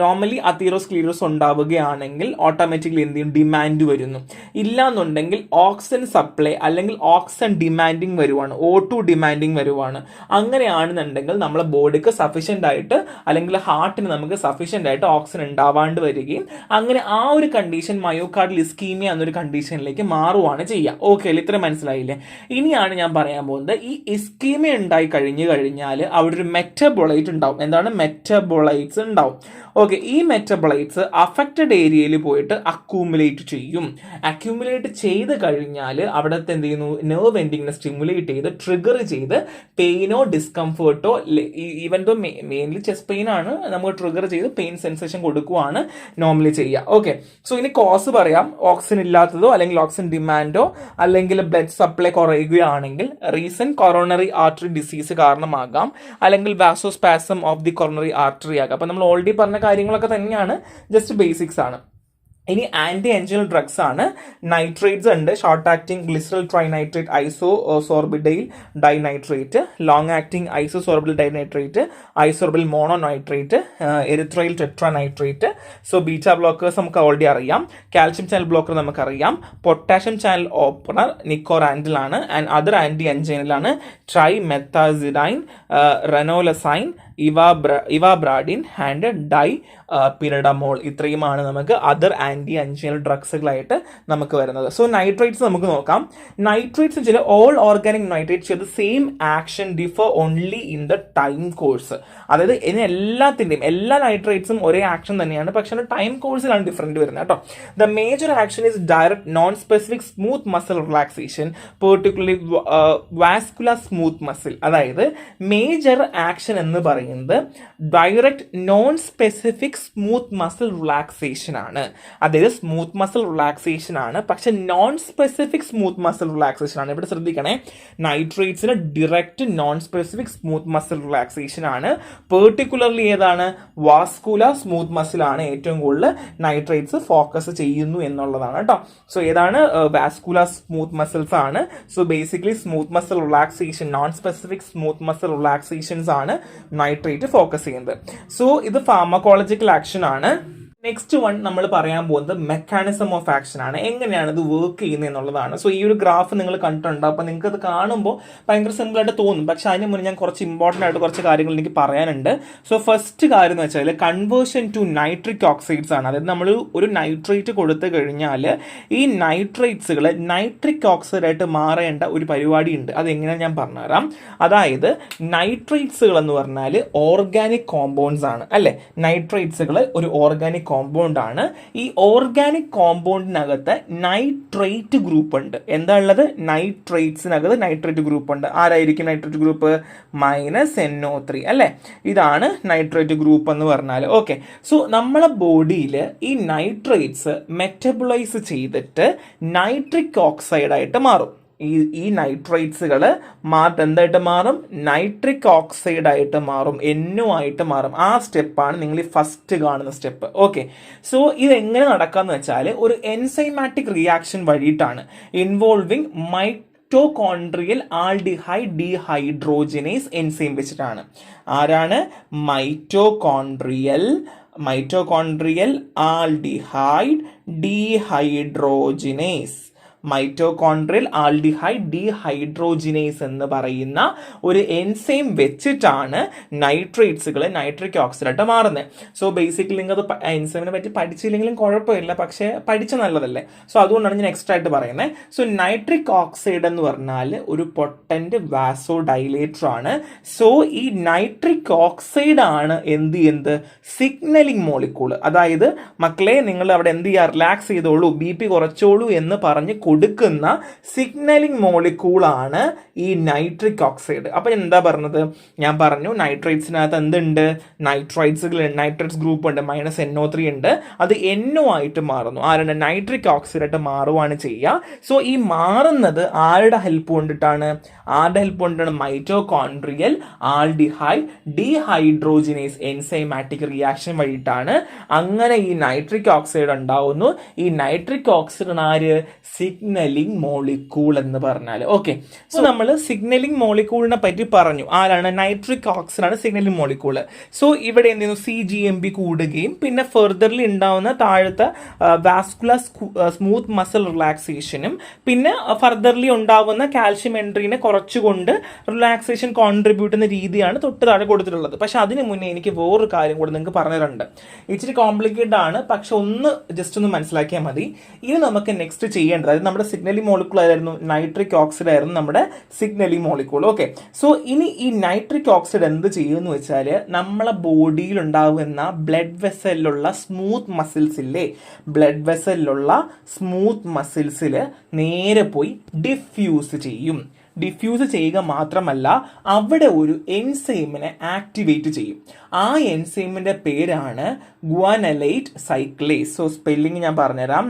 നോർമലി അതീറോസ്ക്ലിറോസിസ് ഉണ്ടാവുകയാണെങ്കിൽ ഓട്ടോമാറ്റിക്കലി എന്ത് ചെയ്യും? ഡിമാൻഡ് വരുന്നു. ഇല്ലാന്നുണ്ടെങ്കിൽ ഓക്സിജൻ സപ്ലൈ അല്ലെങ്കിൽ ഓക്സിജൻ ഡിമാൻഡിങ് വരുവാണ്, O2 ഡിമാൻഡിങ് വരുവാണ്. അങ്ങനെയാണെന്നുണ്ടെങ്കിൽ നമ്മളെ ബോഡിക്ക് സഫീഷ്യൻ്റ് ആയിട്ട് അല്ലെങ്കിൽ ഹാർട്ടിന് നമുക്ക് സഫീഷ്യൻ്റ് ആയിട്ട് ഓക്സിജൻ ഉണ്ടാവാണ്ട് വരികയും അങ്ങനെ ആ ഒരു കണ്ടീഷൻ മയോകാർഡിയൽ ഇസ്കീമിയ എന്നൊരു കണ്ടീഷനിലേക്ക് മാറുവാണ് ചെയ്യുക. ഓക്കെ അല്ലേ? ഇത്ര മനസ്സിലായില്ലേ? ഇനിയാണ് ഞാൻ പറയാൻ പോകുന്നത്, ഈ ഇസ്കീമിയ ഉണ്ടായി കഴിഞ്ഞാൽ അവിടെ ഒരു മെറ്റബോളൈറ്റ് ഉണ്ടാവും. എന്താണ്? മെറ്റബോളൈറ്റ്സ് ഉണ്ടാവും. ഓക്കെ, ഈ മെറ്റബോളൈറ്റ്സ് അഫക്റ്റഡ് ഏരിയയിൽ പോയിട്ട് അക്യൂമുലേറ്റ് ചെയ്യും. അക്യൂമുലേറ്റ് ചെയ്ത് കഴിഞ്ഞാൽ അവിടുത്തെ എന്ത് ചെയ്യുന്നു? നെർവ് എൻഡിങ്ങിനെ സ്റ്റിമുലേറ്റ് ചെയ്ത് ട്രിഗർ ചെയ്ത് പെയിനോ ഡിസ്കംഫേർട്ടോ, even though mainly chest pain ആണ്, നമുക്ക് ട്രിഗർ ചെയ്ത് പെയിൻ സെൻസേഷൻ കൊടുക്കുവാണ് നോർമലി ചെയ്യുക. ഓക്കെ, സോ ഇനി കോസ് പറയാം. ഓക്സിജൻ ഇല്ലാത്തതോ അല്ലെങ്കിൽ ഓക്സിജൻ ഡിമാൻഡോ അല്ലെങ്കിൽ ബ്ലഡ് സപ്ലൈ കുറയുകയാണെങ്കിൽ റീസൺ കൊറോണറി ആർട്ടറി ഡിസീസ് കാരണമാകാം, അല്ലെങ്കിൽ vasospasm of the coronary artery ആകാം. അപ്പൊ നമ്മൾ ഓൾറെഡി പറഞ്ഞ കാര്യങ്ങളൊക്കെ തന്നെയാണ്, ജസ്റ്റ് ബേസിക്സ് ആണ്. ഇനി ആന്റി അഞ്ചൈനൽ ഡ്രഗ്സ് ആണ്. നൈട്രേറ്റ്സ് ഉണ്ട്, short acting glyceryl trinitrate, isosorbide dinitrate, long acting isosorbide dinitrate, isosorbide mononitrate, erythrityl tetranitrate. So beta blockers നമുക്ക് ഓൾറെഡി അറിയാം. കാൽഷ്യം ചാനൽ ബ്ലോക്കർ നമുക്കറിയാം. പൊട്ടാഷ്യം ചാനൽ ഓപ്പണർ നിക്കോറാൻഡിൽ ആണ്. ആൻഡ് അതർ ആന്റി അഞ്ചൈനലാണ് trimetazidine, ranolazine, ivabradine and dipyridamole. ഇത്രയുമാണ് നമുക്ക് അതർ ആന്റി അഞ്ചിയൽ ഡ്രഗ്സുകളായിട്ട് നമുക്ക് വരുന്നത്. സോ നൈട്രേറ്റ്സ് നമുക്ക് നോക്കാം. നൈട്രേറ്റ്സ് ചില all organic nitrates the same action differ only in the time course. അതായത് എല്ലാത്തിൻ്റെയും എല്ലാ നൈട്രേറ്റ്സും ഒരേ ആക്ഷൻ തന്നെയാണ്, പക്ഷേ ടൈം കോഴ്സിലാണ് ഡിഫറൻറ്റ് വരുന്നത് കേട്ടോ. The major action is direct non specific smooth muscle relaxation, particularly vascular smooth muscle. അതായത് മേജർ ആക്ഷൻ എന്ന് പറയുന്നത് direct non specific smooth muscle relaxation ആണ്. അതായത് സ്മൂത്ത് മസിൽ റിലാക്സേഷൻ ആണ്, പക്ഷെ non specific smooth muscle relaxation ആണ്. ഇവിടെ ശ്രദ്ധിക്കണേ, നൈട്രേറ്റ്സിന് direct non specific smooth muscle relaxation ആണ്. പെർട്ടിക്കുലർലി ഏതാണ്? വാസ്കുലർ സ്മൂത്ത് മസിൽ ആണ് ഏറ്റവും കൂടുതൽ നൈട്രേറ്റ്സ് ഫോക്കസ് ചെയ്യുന്നു എന്നുള്ളതാണ് കേട്ടോ. സോ ഏതാണ്? വാസ്കുലർ സ്മൂത്ത് മസിൽസ് ആണ്. So basically smooth muscle relaxation, non specific smooth muscle relaxations ആണ് നൈട്രേറ്റ് ഫോക്കസ് ചെയ്യുന്നത്. സോ ഇത് ഫാർമക്കോളജിക്കൽ ആക്ഷൻ ആണ്. നെക്സ്റ്റ് വൺ നമ്മൾ പറയാൻ പോകുന്നത് മെക്കാനിസം ഓഫ് ആക്ഷൻ ആണ്. എങ്ങനെയാണ് ഇത് വർക്ക് ചെയ്യുന്നത് എന്നുള്ളതാണ്. സോ ഈ ഒരു ഗ്രാഫ് നിങ്ങൾ കണ്ടിട്ടുണ്ട്. അപ്പോൾ നിങ്ങൾക്ക് അത് കാണുമ്പോൾ ഭയങ്കര സിമ്പിൾ ആയിട്ട് തോന്നും, പക്ഷെ അതിന് മുന്നേ ഞാൻ കുറച്ച് ഇമ്പോർട്ടൻ്റ് ആയിട്ട് കുറച്ച് കാര്യങ്ങൾ എനിക്ക് പറയാനുണ്ട്. സോ ഫസ്റ്റ് കാര്യം എന്ന് വെച്ചാൽ കൺവേർഷൻ ടു നൈട്രിക് ഓക്സൈഡ്സ് ആണ്. അതായത് നമ്മൾ ഒരു നൈട്രേറ്റ് കൊടുത്തു കഴിഞ്ഞാൽ ഈ നൈട്രേറ്റ്സുകൾ നൈട്രിക് ഓക്സൈഡ് ആയിട്ട് മാറേണ്ട ഒരു പരിപാടി ഉണ്ട്. അതെങ്ങനെയാണ് ഞാൻ പറഞ്ഞുതരാം. അതായത് നൈട്രേറ്റ്സുകൾ എന്ന് പറഞ്ഞാൽ ഓർഗാനിക് കോമ്പൗണ്ട്സ് ആണ് അല്ലേ. നൈട്രേറ്റ്സുകൾ ഒരു ഓർഗാനിക് കോമ്പൗണ്ട് ആണ്. ഈ ഓർഗാനിക് കോമ്പൗണ്ടിനകത്ത് നൈട്രേറ്റ് ഗ്രൂപ്പ് ഉണ്ട്. എന്താ ഉള്ളത്? നൈട്രേറ്റ്സിനകത്ത് നൈട്രേറ്റ് ഗ്രൂപ്പ് ഉണ്ട്. ആരായിരിക്കും നൈട്രേറ്റ് ഗ്രൂപ്പ്? -NO3 അല്ലേ. ഇതാണ് നൈട്രേറ്റ് ഗ്രൂപ്പ് എന്ന് പറഞ്ഞാൽ. ഓക്കെ, സോ നമ്മളെ ബോഡിയിൽ ഈ നൈട്രേറ്റ്സ് മെറ്റബോളൈസ് ചെയ്തിട്ട് നൈട്രിക് ഓക്സൈഡ് ആയിട്ട് മാറും. ഈ നൈട്രേറ്റ്സുകൾ എന്തായിട്ട് മാറും? നൈട്രിക് ഓക്സൈഡ് ആയിട്ട് മാറും, NO ആയിട്ട് മാറും. ആ സ്റ്റെപ്പാണ് നിങ്ങൾ ഈ ഫസ്റ്റ് കാണുന്ന സ്റ്റെപ്പ്. ഓക്കെ, സോ ഇതെങ്ങനെ നടക്കാന്ന് വെച്ചാൽ ഒരു എൻസൈമാറ്റിക് റിയാക്ഷൻ വഴിയിട്ടാണ്, involving mitochondrial aldehyde dehydrogenase enzyme വെച്ചിട്ടാണ്. ആരാണ്? Mitochondrial aldehyde dehydrogenase. Mitochondrial aldehyde dehydrogenase എന്ന് പറയുന്ന ഒരു എൻസൈം വെച്ചിട്ടാണ് നൈട്രേറ്റ്സുകൾ നൈട്രിക് ഓക്സൈഡായിട്ട് മാറുന്നത്. സോ ബേസിക്കലി നിങ്ങൾക്ക് അത് എൻസൈമിനെ പറ്റി പഠിച്ചില്ലെങ്കിലും കുഴപ്പമില്ല, പക്ഷേ പഠിച്ച നല്ലതല്ലേ. സോ അതുകൊണ്ടാണ് ഞാൻ എക്സ്ട്രാ ആയിട്ട് പറയുന്നത്. സോ നൈട്രിക് ഓക്സൈഡ് എന്ന് പറഞ്ഞാൽ ഒരു പൊട്ടന്റ് വാസോ ഡൈലേറ്റർ ആണ്. സോ ഈ നൈട്രിക് ഓക്സൈഡ് ആണ് എന്ത് സിഗ്നലിംഗ് മോളിക്യൂൾ. അതായത് മക്കളെ നിങ്ങൾ അവിടെ എന്ത് ചെയ്യുക? റിലാക്സ് ചെയ്തോളൂ, BP കുറച്ചോളൂ എന്ന് പറഞ്ഞ് കൊടുക്കുന്ന സിഗ്നലിംഗ് മോളിക്യൂൾ ആണ് ഈ നൈട്രിക് ഓക്സൈഡ്. അപ്പൊ എന്താ പറഞ്ഞത്? ഞാൻ പറഞ്ഞു നൈട്രേറ്റ്സിനകത്ത് എന്തുണ്ട്? നൈട്രേറ്റ്സ് ഗ്രൂപ്പ് ഉണ്ട്, -NO3 ഉണ്ട്. അത് NO ആയിട്ട് മാറുന്നു. ആരാണ്? നൈട്രിക് ഓക്സൈഡ് ആയിട്ട് മാറുവാണ് ചെയ്യുക. സോ ഈ മാറുന്നത് ആരുടെ ഹെൽപ്പ് കൊണ്ടിട്ടാണ്? Mitochondrial aldehyde dehydrogenase enzymatic reaction വഴിയിട്ടാണ്. അങ്ങനെ ഈ നൈട്രിക് ഓക്സൈഡ് ഉണ്ടാവുന്നു. ഈ നൈട്രിക് ഓക്സൈഡ് ആര്? സിഗ്നലിംഗ് മോളിക്യൂൾ എന്ന് പറഞ്ഞാൽ. ഓക്കെ, സോ നമ്മൾ സിഗ്നലിംഗ് മോളിക്യൂളിനെ പറ്റി പറഞ്ഞു. ആരാണ്? നൈട്രിക് ഓക്സൈഡ് ആണ് സിഗ്നലിംഗ് മോളിക്യൂൾ. സോ ഇവിടെ എന്ത് ചെയ്യുന്നു? CGMP കൂടുകയും പിന്നെ ഫെർദർലി ഉണ്ടാവുന്ന താഴത്തെ വാസ്കുലർ സ്മൂത്ത് മസിൽ റിലാക്സേഷനും പിന്നെ ഫർദർലി ഉണ്ടാവുന്ന കാൽഷ്യം എൻട്രീനെ കുറച്ചുകൊണ്ട് റിലാക്സേഷൻ കോൺട്രിബ്യൂട്ട് ചെയ്യുന്ന രീതിയാണ് തൊട്ട് താഴെ കൊടുത്തിട്ടുള്ളത്. പക്ഷെ അതിന് മുന്നേ എനിക്ക് വേറൊരു കാര്യം കൂടെ നിങ്ങൾക്ക് പറഞ്ഞിട്ടുണ്ട്. ഇച്ചിരി കോംപ്ലിക്കേറ്റഡ് ആണ്, പക്ഷെ ജസ്റ്റ് ഒന്ന് മനസ്സിലാക്കിയാൽ മതി. ഇനി നമുക്ക് നെക്സ്റ്റ് ചെയ്യേണ്ടത്, അതായത് നമ്മുടെ സിഗ്നലിംഗ് മോളിക്യൂൾ ആയിരുന്നു നൈട്രിക് ഓക്സൈഡ് ആയിരുന്നു നമ്മുടെ സിഗ്നലിംഗ് മോളിക്യൂൾ. ഓക്കെ, സോ ഇനി ഈ നൈട്രിക് ഓക്സൈഡ് എന്ത് ചെയ്യുമെന്ന് വെച്ചാൽ നമ്മളെ ബോഡിയിൽ ഉണ്ടാകുന്ന ബ്ലഡ് വെസലിലുള്ള സ്മൂത്ത് മസിൽസ് ഇല്ലേ, ബ്ലഡ് വെസലിലുള്ള സ്മൂത്ത് മസിൽസിൽ നേരെ പോയി ഡിഫ്യൂസ് ചെയ്യും. ഡിഫ്യൂസ് ചെയ്യുക മാത്രമല്ല അവിടെ ഒരു എൻസൈമിനെ ആക്ടിവേറ്റ് ചെയ്യും. ആ എൻസൈമിന്റെ പേരാണ് ഗുവാനലൈറ്റ് സൈക്ലേസ്. സോ സ്പെല്ലിംഗ് ഞാൻ പറഞ്ഞുതരാം.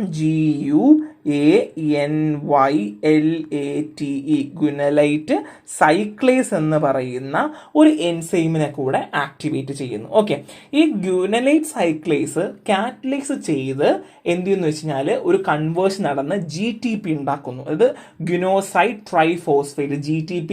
GUANYLATE ഗുനലൈറ്റ് സൈക്ലേസ് എന്ന് പറയുന്ന ഒരു എൻസൈമിനെ കൂടെ ആക്ടിവേറ്റ് ചെയ്യുന്നു. ഓക്കെ, ഈ ഗുനലൈറ്റ് സൈക്ലേസ് കാറ്റലൈസ് ചെയ്ത് എന്ത് ചെയ്യുന്നു വെച്ച് കഴിഞ്ഞാൽ ഒരു കൺവേർഷൻ നടന്ന് GTP ഉണ്ടാക്കുന്നു. അത് ഗ്യുനോസൈഡ് ട്രൈഫോസ്ഫേറ്റ് GTP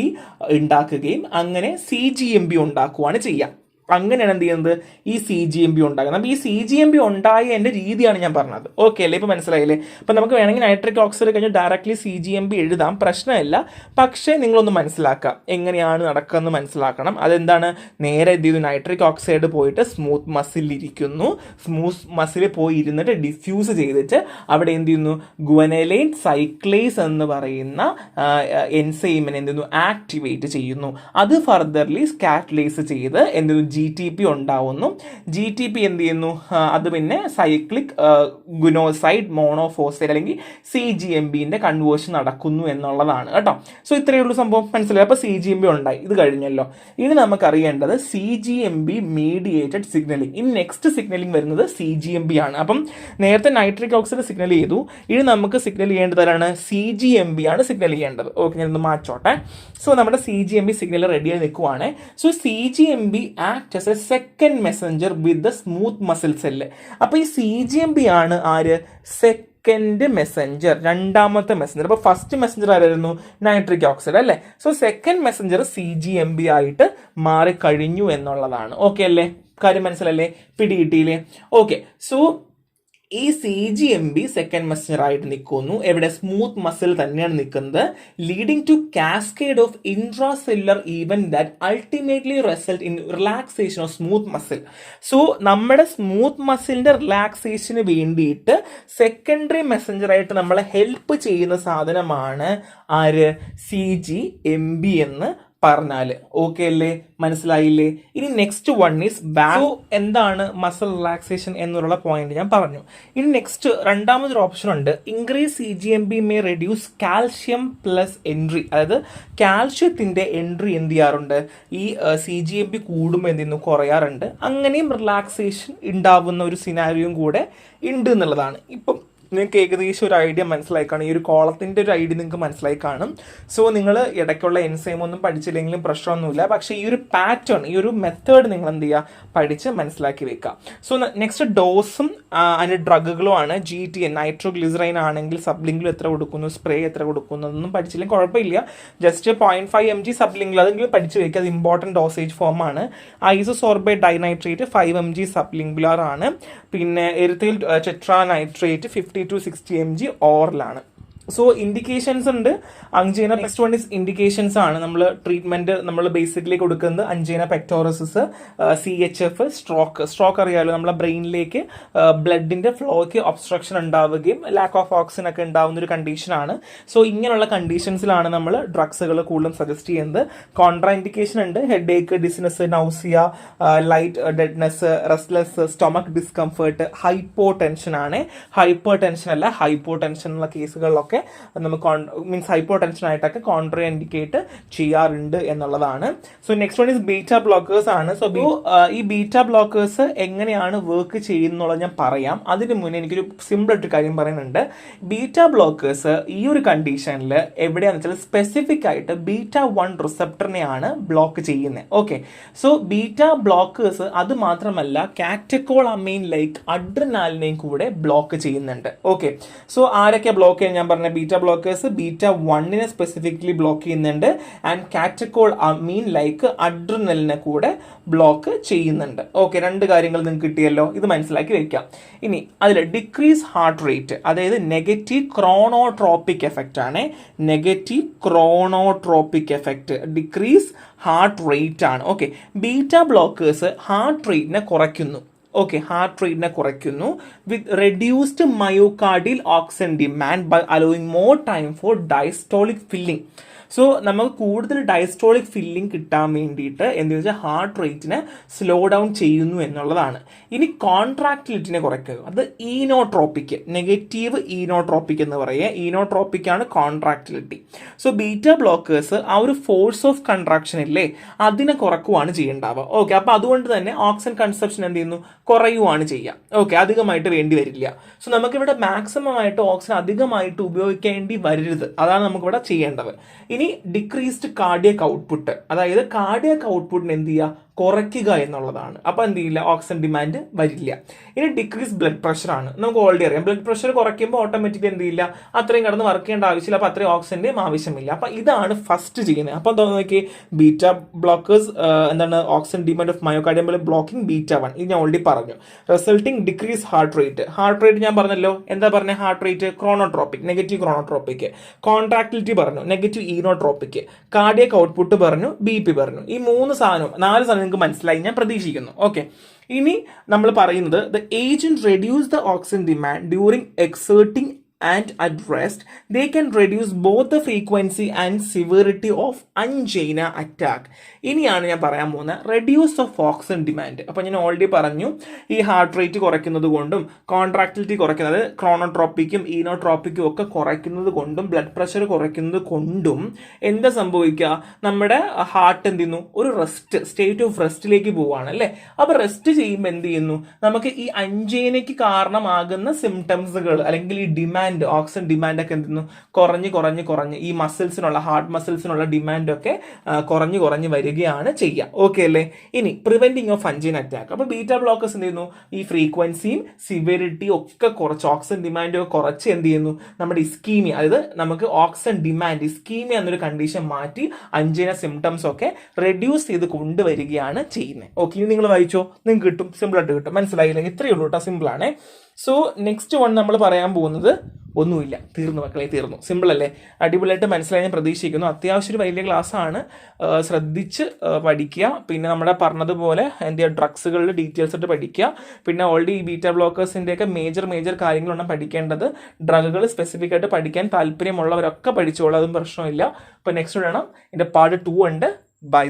ഉണ്ടാക്കുകയും അങ്ങനെ CGMP ഉണ്ടാക്കുകയാണ് ചെയ്യുക. അങ്ങനെയാണ് എന്ത് ചെയ്യുന്നത് ഈ CGMB ഉണ്ടാകുന്നത്. അപ്പോൾ ഈ CGMB ഉണ്ടായ എൻ്റെ രീതിയാണ് ഞാൻ പറഞ്ഞത്. ഓക്കെ അല്ലേ, ഇപ്പോൾ മനസ്സിലായില്ലേ? അപ്പോൾ നമുക്ക് വേണമെങ്കിൽ നൈട്രിക് ഓക്സൈഡ് കഴിഞ്ഞ് ഡയറക്റ്റ്ലി CGMB എഴുതാം, പ്രശ്നമില്ല. പക്ഷേ നിങ്ങളൊന്ന് മനസ്സിലാക്കുക, എങ്ങനെയാണ് നടക്കുന്നത് മനസ്സിലാക്കണം. അതെന്താണ്, നേരെ എന്ത് ചെയ്തു, നൈട്രിക് ഓക്സൈഡ് പോയിട്ട് സ്മൂത്ത് മസിലിരിക്കുന്നു. സ്മൂത്ത് മസിൽ പോയി ഇരുന്നിട്ട് ഡിഫ്യൂസ് ചെയ്തിട്ട് അവിടെ എന്ത് ചെയ്യുന്നു, ഗുവനലൈൻ സൈക്ലേസ് എന്ന് പറയുന്ന എൻസൈമിനെ എന്ത് ചെയ്യുന്നു, ആക്ടിവേറ്റ് ചെയ്യുന്നു. അത് ഫർദർലി സ്കാറ്റലൈസ് ചെയ്ത് എന്ത് ചെയ്യുന്നു, GTP ഉണ്ടാവുന്നു. GTP എന്ത് ചെയ്യുന്നു, അത് പിന്നെ സൈക്ലിക് ഗുനോസൈഡ് മോണോഫോസ്ഫേറ്റ് അല്ലെങ്കിൽ CGMBന്റെ കൺവേർഷൻ നടക്കുന്നു എന്നുള്ളതാണ് കേട്ടോ. സോ ഇത്രയേ ഉള്ളൂ സംഭവം, മനസ്സിലായി? അപ്പോൾ CGMB ഉണ്ടായി, ഇത് കഴിഞ്ഞല്ലോ. ഇനി നമുക്കറിയേണ്ടത് CGMB മീഡിയേറ്റഡ് സിഗ്നലിംഗ്. ഇനി നെക്സ്റ്റ് സിഗ്നലിംഗ് വരുന്നത് CGMB ആണ്. അപ്പം നേരത്തെ നൈട്രിക് ഓക്സൈഡ് സിഗ്നൽ ചെയ്തു, ഇനി നമുക്ക് സിഗ്നൽ ചെയ്യേണ്ടതാണ് CGMB ആണ് സിഗ്നൽ ചെയ്യേണ്ടത്. ഓക്കെ, ഞാനൊന്ന് മാറ്റോട്ടെ. സോ നമ്മുടെ CGMB സിഗ്നൽ റെഡിയായി നിൽക്കുവാണ്. So CGMB act as a second messenger with the smooth muscle cell. അപ്പോൾ ഈ CGMB ആണ് ആര്, സെക്കൻഡ് മെസ്സഞ്ചർ, രണ്ടാമത്തെ മെസ്സഞ്ചർ. അപ്പോൾ ഫസ്റ്റ് മെസ്സഞ്ചർ ആരായിരുന്നു, നൈട്രിക് ഓക്സൈഡ് അല്ലേ. സോ സെക്കൻഡ് മെസ്സഞ്ചർ CGMB ആയിട്ട് മാറിക്കഴിഞ്ഞു എന്നുള്ളതാണ്. ഓക്കെ അല്ലേ, കാര്യം മനസ്സിലല്ലേ, പിടികിട്ടിയില്ലേ? ഓക്കെ, സോ ഈ CGMB സെക്കൻഡ് മെസ്സഞ്ചർ ആയിട്ട് നിൽക്കുന്നു. എവിടെ, സ്മൂത്ത് മസിൽ തന്നെയാണ് നിൽക്കുന്നത്. Leading to cascade of intracellular event that ultimately result in relaxation of smooth muscle. So നമ്മുടെ സ്മൂത്ത് മസിലിന്റെ റിലാക്സേഷന് വേണ്ടിയിട്ട് സെക്കൻഡറി മെസ്സഞ്ചർ ആയിട്ട് നമ്മളെ ഹെൽപ്പ് ചെയ്യുന്ന സാധനമാണ് ആര്, CGMB എന്ന് പറഞ്ഞാൽ. ഓക്കെ അല്ലേ, മനസ്സിലായില്ലേ? ഇനി നെക്സ്റ്റ് വൺ ഈസ് എന്താണ് മസിൽ റിലാക്സേഷൻ എന്നുള്ള പോയിന്റ് ഞാൻ പറഞ്ഞു. ഇനി നെക്സ്റ്റ് രണ്ടാമതൊരു ഓപ്ഷൻ ഉണ്ട്, increase CGMB may reduce calcium plus entry. അതായത് കാൽഷ്യത്തിന്റെ എൻട്രി എന്ത് ചെയ്യാറുണ്ട്, ഈ CGMB കൂടുമ്പോൾ എന്ത് ചെയ്യുന്നു, കുറയാറുണ്ട്. അങ്ങനെയും റിലാക്സേഷൻ ഉണ്ടാവുന്ന ഒരു സിനാരിയും കൂടെ ഉണ്ട് എന്നുള്ളതാണ്. ഇപ്പം നിങ്ങൾക്ക് ഏകദേശം ഒരു ഐഡിയ മനസ്സിലായി കാണും, ഈ ഒരു കോളത്തിൻ്റെ ഒരു ഐഡിയ നിങ്ങൾക്ക് മനസ്സിലായി കാണും. സോ നിങ്ങൾ ഇടയ്ക്കുള്ള എൻസൈം ഒന്നും പഠിച്ചില്ലെങ്കിലും പ്രശ്നമൊന്നുമില്ല, പക്ഷേ ഈ ഒരു പാറ്റേൺ, ഈ ഒരു മെത്തേഡ് നിങ്ങൾ എന്ത് ചെയ്യുക, പഠിച്ച് മനസ്സിലാക്കി വെക്കുക. സോ നെക്സ്റ്റ് ഡോസും അതിൻ്റെ ഡ്രഗുകളുമാണ്. GTN നൈട്രോഗ്ലിസറൈൻ ആണെങ്കിൽ സബ്ലിംഗിൽ എത്ര കൊടുക്കുന്നു, സ്പ്രേ എത്ര കൊടുക്കുന്നു, അതൊന്നും പഠിച്ചില്ലെങ്കിൽ കുഴപ്പമില്ല. ജസ്റ്റ് 0.5 mg സബ്ലിംഗിൽ അതെങ്കിലും പഠിച്ചു വെക്കുക, അത് ഇമ്പോർട്ടൻറ്റ് ഡോസേജ് ഫോമാണ്. ഐസോസോർബേറ്റ് ഡൈനൈട്രേറ്റ് 5 mg സബ്ലിംഗുലാർ ആണ്. പിന്നെ എരിത്തൈൽ ടെട്രാനൈട്രേറ്റ് 50 to 60 mg ഓറലാണ്. സോ ഇൻഡിക്കേഷൻസ് ഉണ്ട്. അഞ്ജീന നെക്സ്റ്റ് വൺ ഇസ് ഇൻഡിക്കേഷൻസ് ആണ്. നമ്മൾ ട്രീറ്റ്മെന്റ് നമ്മൾ ബേസിക്കലി കൊടുക്കുന്നത് അഞ്ജീന പെക്ടോറസിസ്, CHF, സ്ട്രോക്ക് അറിയാമല്ലോ, നമ്മളെ ബ്രെയിനിലേക്ക് ബ്ലഡിന്റെ ഫ്ലോയ്ക്ക് ഒബ്സ്ട്രക്ഷൻ ഉണ്ടാവുകയും ലാക്ക് ഓഫ് ഓക്സിജൻ ഒക്കെ ഉണ്ടാവുന്ന ഒരു കണ്ടീഷനാണ്. സോ ഇങ്ങനെയുള്ള കണ്ടീഷൻസിലാണ് നമ്മൾ ഡ്രഗ്സുകൾ കൂടുതലും സജസ്റ്റ് ചെയ്യുന്നത്. കോൺട്രാ ഇൻഡിക്കേഷൻ ഉണ്ട്, headache, dizziness, nausea, light headedness, restless, stomach discomfort, hypotension ആണ്. ഹൈപ്പർ ടെൻഷൻ അല്ല, ഹൈപ്പോ ടെൻഷൻ ഉള്ള കേസുകളിലൊക്കെ നമുക്ക് മീൻസ് ഹൈപ്പോ ടെൻഷൻ ആയിട്ടൊക്കെ കോൺട്രാ ഇൻഡിക്കേറ്റ് ചെയ്യാറുണ്ട് എന്നുള്ളതാണ്. So next one is beta blockers ആണ്. സോ ഈ ബീറ്റ ബ്ലോക്കേഴ്സ് എങ്ങനെയാണ് വർക്ക് ചെയ്യുന്നുള്ളത് ഞാൻ പറയാം. അതിന് മുന്നേ എനിക്കൊരു സിമ്പിൾ ആയിട്ടൊരു കാര്യം പറയുന്നുണ്ട്. ബീറ്റ ബ്ലോക്കേഴ്സ് ഈ ഒരു കണ്ടീഷനിൽ എവിടെയാണെന്ന് വെച്ചാൽ സ്പെസിഫിക് ആയിട്ട് β1 റിസപ്റ്ററിനെയാണ് ബ്ലോക്ക് ചെയ്യുന്നത്. ഓക്കെ, സോ ബീറ്റ ബ്ലോക്കേഴ്സ് അത് മാത്രമല്ല കാറ്റക്കോളമൈൻ ലൈക്ക് അഡ്രിനാലിനെയും കൂടെ ബ്ലോക്ക് ചെയ്യുന്നുണ്ട്. ഓക്കെ, സോ ആരൊക്കെ ബ്ലോക്ക് ചെയ്യാൻ ഞാൻ പറഞ്ഞ ബീറ്റ ബ്ലോക്കേഴ്സ് β1 സ്പെസിഫിക്കലി ബ്ലോക്ക് ചെയ്യുന്നുണ്ട് ആൻഡ് കാറ്റക്കോൾ അമീൻ ലൈക്ക് അഡ്രിനലിനെ കൂടെ ബ്ലോക്ക് ചെയ്യുന്നുണ്ട്. ഓക്കെ, രണ്ട് കാര്യങ്ങൾ നിങ്ങൾക്ക് കിട്ടിയല്ലോ, ഇത് മനസ്സിലാക്കി വെക്കാം. ഇനി അതിൽ ഡിക്രീസ് ഹാർട്ട് റേറ്റ്, അതായത് നെഗറ്റീവ് ക്രോണോട്രോപ്പിക് എഫക്റ്റ് ആണ്. Negative chronotropic effect, decrease heart rate ആണ്. ഓക്കെ, ബീറ്റ ബ്ലോക്കേഴ്സ് ഹാർട്ട് റേറ്റിനെ കുറയ്ക്കുന്നു. ഓക്കെ, ഹാർട്ട് റേറ്റിനെ കുറയ്ക്കുന്നു with reduced myocardial oxygen demand by allowing more time for diastolic filling. So നമുക്ക് കൂടുതൽ ഡയസ്റ്റോളിക് ഫില്ലിംഗ് കിട്ടാൻ വേണ്ടിയിട്ട് എന്താ വെച്ചാൽ ഹാർട്ട് റേറ്റിനെ സ്ലോ ഡൗൺ ചെയ്യുന്നു എന്നുള്ളതാണ്. ഇനി കോൺട്രാക്ടിലിറ്റിനെ കുറയ്ക്കുക, അത് ഈനോട്രോപ്പിക്, നെഗറ്റീവ് ഈനോട്രോപ്പിക് എന്ന് പറയുക. ഈനോട്രോപ്പിക് ആണ് കോൺട്രാക്ടിലിറ്റി. സോ ബീറ്റ ബ്ലോക്കേഴ്സ് ആ ഒരു ഫോഴ്സ് ഓഫ് കൺട്രാക്ഷൻ ഇല്ലേ, അതിനെ കുറയ്ക്കുവാണ് ചെയ്യേണ്ടാവുക. ഓക്കെ, അപ്പോൾ അതുകൊണ്ട് തന്നെ ഓക്സിജൻ കൺസപ്ഷൻ എന്ത് ചെയ്യുന്നു, കുറയുവാണ് ചെയ്യുക. ഓക്കെ, അധികമായിട്ട് വേണ്ടി വരില്ല. സോ നമുക്കിവിടെ മാക്സിമം ആയിട്ട് ഓക്സിജൻ അധികമായിട്ട് ഉപയോഗിക്കേണ്ടി വരരുത്, അതാണ് നമുക്കിവിടെ ചെയ്യേണ്ടത്. ഇനി ഡിക്രീസ്ഡ് കാർഡിയക് ഔട്ട്പുട്ട്, അതായത് കാർഡിയക് ഔട്ട്പുട്ടിന് എന്ത് ചെയ്യുക, കുറയ്ക്കുക എന്നുള്ളതാണ്. അപ്പോൾ എന്ത് ചെയ്യില്ല, ഓക്സിജൻ ഡിമാൻഡ് വരില്ല. ഇനി ഡിക്രീസ് ബ്ലഡ് പ്രഷർ ആണ്. നമുക്ക് ഓൾറെഡി അറിയാം, ബ്ലഡ് പ്രഷർ കുറയ്ക്കുമ്പോൾ ഓട്ടോമാറ്റിക്കലി എന്ത് ചെയ്യില്ല, അത്രയും കടന്ന് വർക്ക് ചെയ്യേണ്ട ആവശ്യമില്ല, അപ്പോൾ അത്രയും ഓക്സിജന്റെയും ആവശ്യമില്ല. അപ്പോൾ ഇതാണ് ഫസ്റ്റ് ചെയ്യുന്നത്. അപ്പോൾ എന്താ നോക്കി, ബീറ്റ ബ്ലോക്കേഴ്സ് എന്താണ്, oxygen demand of myocardium blocking beta-1, ഇത് ഞാൻ ഓൾറെഡി പറഞ്ഞു. റിസൾട്ടിങ് ഡിക്രീസ് ഹാർട്ട് റേറ്റ് ഞാൻ പറഞ്ഞല്ലോ, എന്താ പറഞ്ഞ ഹാർട്ട് റേറ്റ്, ക്രോണോട്രോപ്പിക്, നെഗറ്റീവ് ക്രോണോട്രോപ്പിക്. കോൺട്രാക്ടിലിറ്റി പറഞ്ഞു, നെഗറ്റീവ് ഈനോട്രോപ്പിക്. കാർഡിയക് ഔട്ട്പുട്ട് പറഞ്ഞു, BP പറഞ്ഞു. ഈ 4 സാധനം നിങ്ങൾക്ക് മനസ്സിലായി ഞാൻ പ്രതീക്ഷിക്കുന്നു. ഓക്കെ, ഇനി നമ്മൾ പറയുന്നത് the agent reduce the oxygen demand during exerting and at rest, they can reduce both the frequency and severity of angina attack. ഇനിയാണ് ഞാൻ പറയാൻ പോകുന്നത് റെഡ്യൂസ് ഓഫ് ഓക്സിജൻ ഡിമാൻഡ്. അപ്പോൾ ഞാൻ ഓൾറെഡി പറഞ്ഞു, ഈ ഹാർട്ട് റേറ്റ് കുറയ്ക്കുന്നത് കൊണ്ടും കോൺട്രാക്ടിലിറ്റി കുറയ്ക്കുന്നത്, ക്രോണോട്രോപ്പിക്കും ഈനോട്രോപ്പിക്കും ഒക്കെ കുറയ്ക്കുന്നത് കൊണ്ടും ബ്ലഡ് പ്രഷർ കുറയ്ക്കുന്നത് കൊണ്ടും എന്താ സംഭവിക്കുക, നമ്മുടെ ഹാർട്ട് എന്ത് ചെയ്യുന്നു, ഒരു സ്റ്റേറ്റ് ഓഫ് റെസ്റ്റിലേക്ക് പോവുകയാണ് അല്ലേ. അപ്പോൾ റെസ്റ്റ് ചെയ്യുമ്പോൾ എന്ത് ചെയ്യുന്നു, നമുക്ക് ഈ അഞ്ചേനയ്ക്ക് കാരണമാകുന്ന സിംറ്റംസുകൾ അല്ലെങ്കിൽ ഈ ഡിമാൻഡ്, ഓക്സിജൻ ഡിമാൻഡ് ഒക്കെ എന്തെന്നു കുറഞ്ഞ് ഈ മസിൽസിനുള്ള, ഹാർട്ട് മസിൽസിനുള്ള ഡിമാൻഡ് ഒക്കെ കുറഞ്ഞ് വരികയാണ് ചെയ്യുക. ഓക്കെ അല്ലേ. ഇനി പ്രിവെന്റിങ് ഓഫ് അഞ്ചൈന അറ്റാക്ക്. അപ്പോൾ ബീറ്റ ബ്ലോക്കേഴ്സ് എന്ത് ചെയ്യുന്നു, ഈ ഫ്രീക്വൻസിയും സിവിയറിറ്റിയും ഒക്കെ കുറച്ച്, ഓക്സിജൻ ഡിമാൻഡും ഒക്കെ കുറച്ച് എന്ത് ചെയ്യുന്നു, നമ്മുടെ ഇസ്കീമിയ, അതായത് നമുക്ക് ഓക്സിജൻ ഡിമാൻഡ്, ഇസ്കീമിയ എന്നൊരു കണ്ടീഷൻ മാറ്റി അഞ്ചൈന സിംറ്റംസ് ഒക്കെ റെഡ്യൂസ് ചെയ്ത് കൊണ്ടുവരികയാണ് ചെയ്യുന്നത്. ഓക്കെ, ഇനി നിങ്ങൾ വായിച്ചോ, നിങ്ങൾക്ക് കിട്ടും, സിമ്പിളായിട്ട് കിട്ടും. മനസ്സിലായില്ലെങ്കിൽ ഇത്രയേ ഉള്ളൂ കേട്ടോ, സിമ്പിളാണ്. സോ നെക്സ്റ്റ് വൺ നമ്മൾ പറയാൻ പോകുന്നത് ഒന്നുമില്ല, തീർന്നു മക്കളെ, തീർന്നു. സിമ്പിൾ അല്ലേ, അടിപൊളിയായിട്ട് മനസ്സിലായി ഞാൻ പ്രതീക്ഷിക്കുന്നു. അത്യാവശ്യം ഒരു വലിയ ക്ലാസ് ആണ്, ശ്രദ്ധിച്ച് പഠിക്കുക. പിന്നെ നമ്മുടെ പറഞ്ഞതുപോലെ എന്ത് ചെയ്യുക, ഡ്രഗ്സുകളുടെ ഡീറ്റെയിൽസ് ഇട്ട് പഠിക്കുക. പിന്നെ ഓൾറെഡി ഈ ബീറ്റ ബ്ലോക്കേഴ്സിൻ്റെ ഒക്കെ മേജർ കാര്യങ്ങളാണ് പഠിക്കേണ്ടത്. ഡ്രഗുകൾ സ്പെസിഫിക് ആയിട്ട് പഠിക്കാൻ താല്പര്യമുള്ളവരൊക്കെ പഠിച്ചോളൂ, അതും പ്രശ്നമില്ല. അപ്പോൾ നെക്സ്റ്റ് വേണം, ഇതിൻ്റെ പാർട്ട് 2 ഉണ്ട്. ബൈ.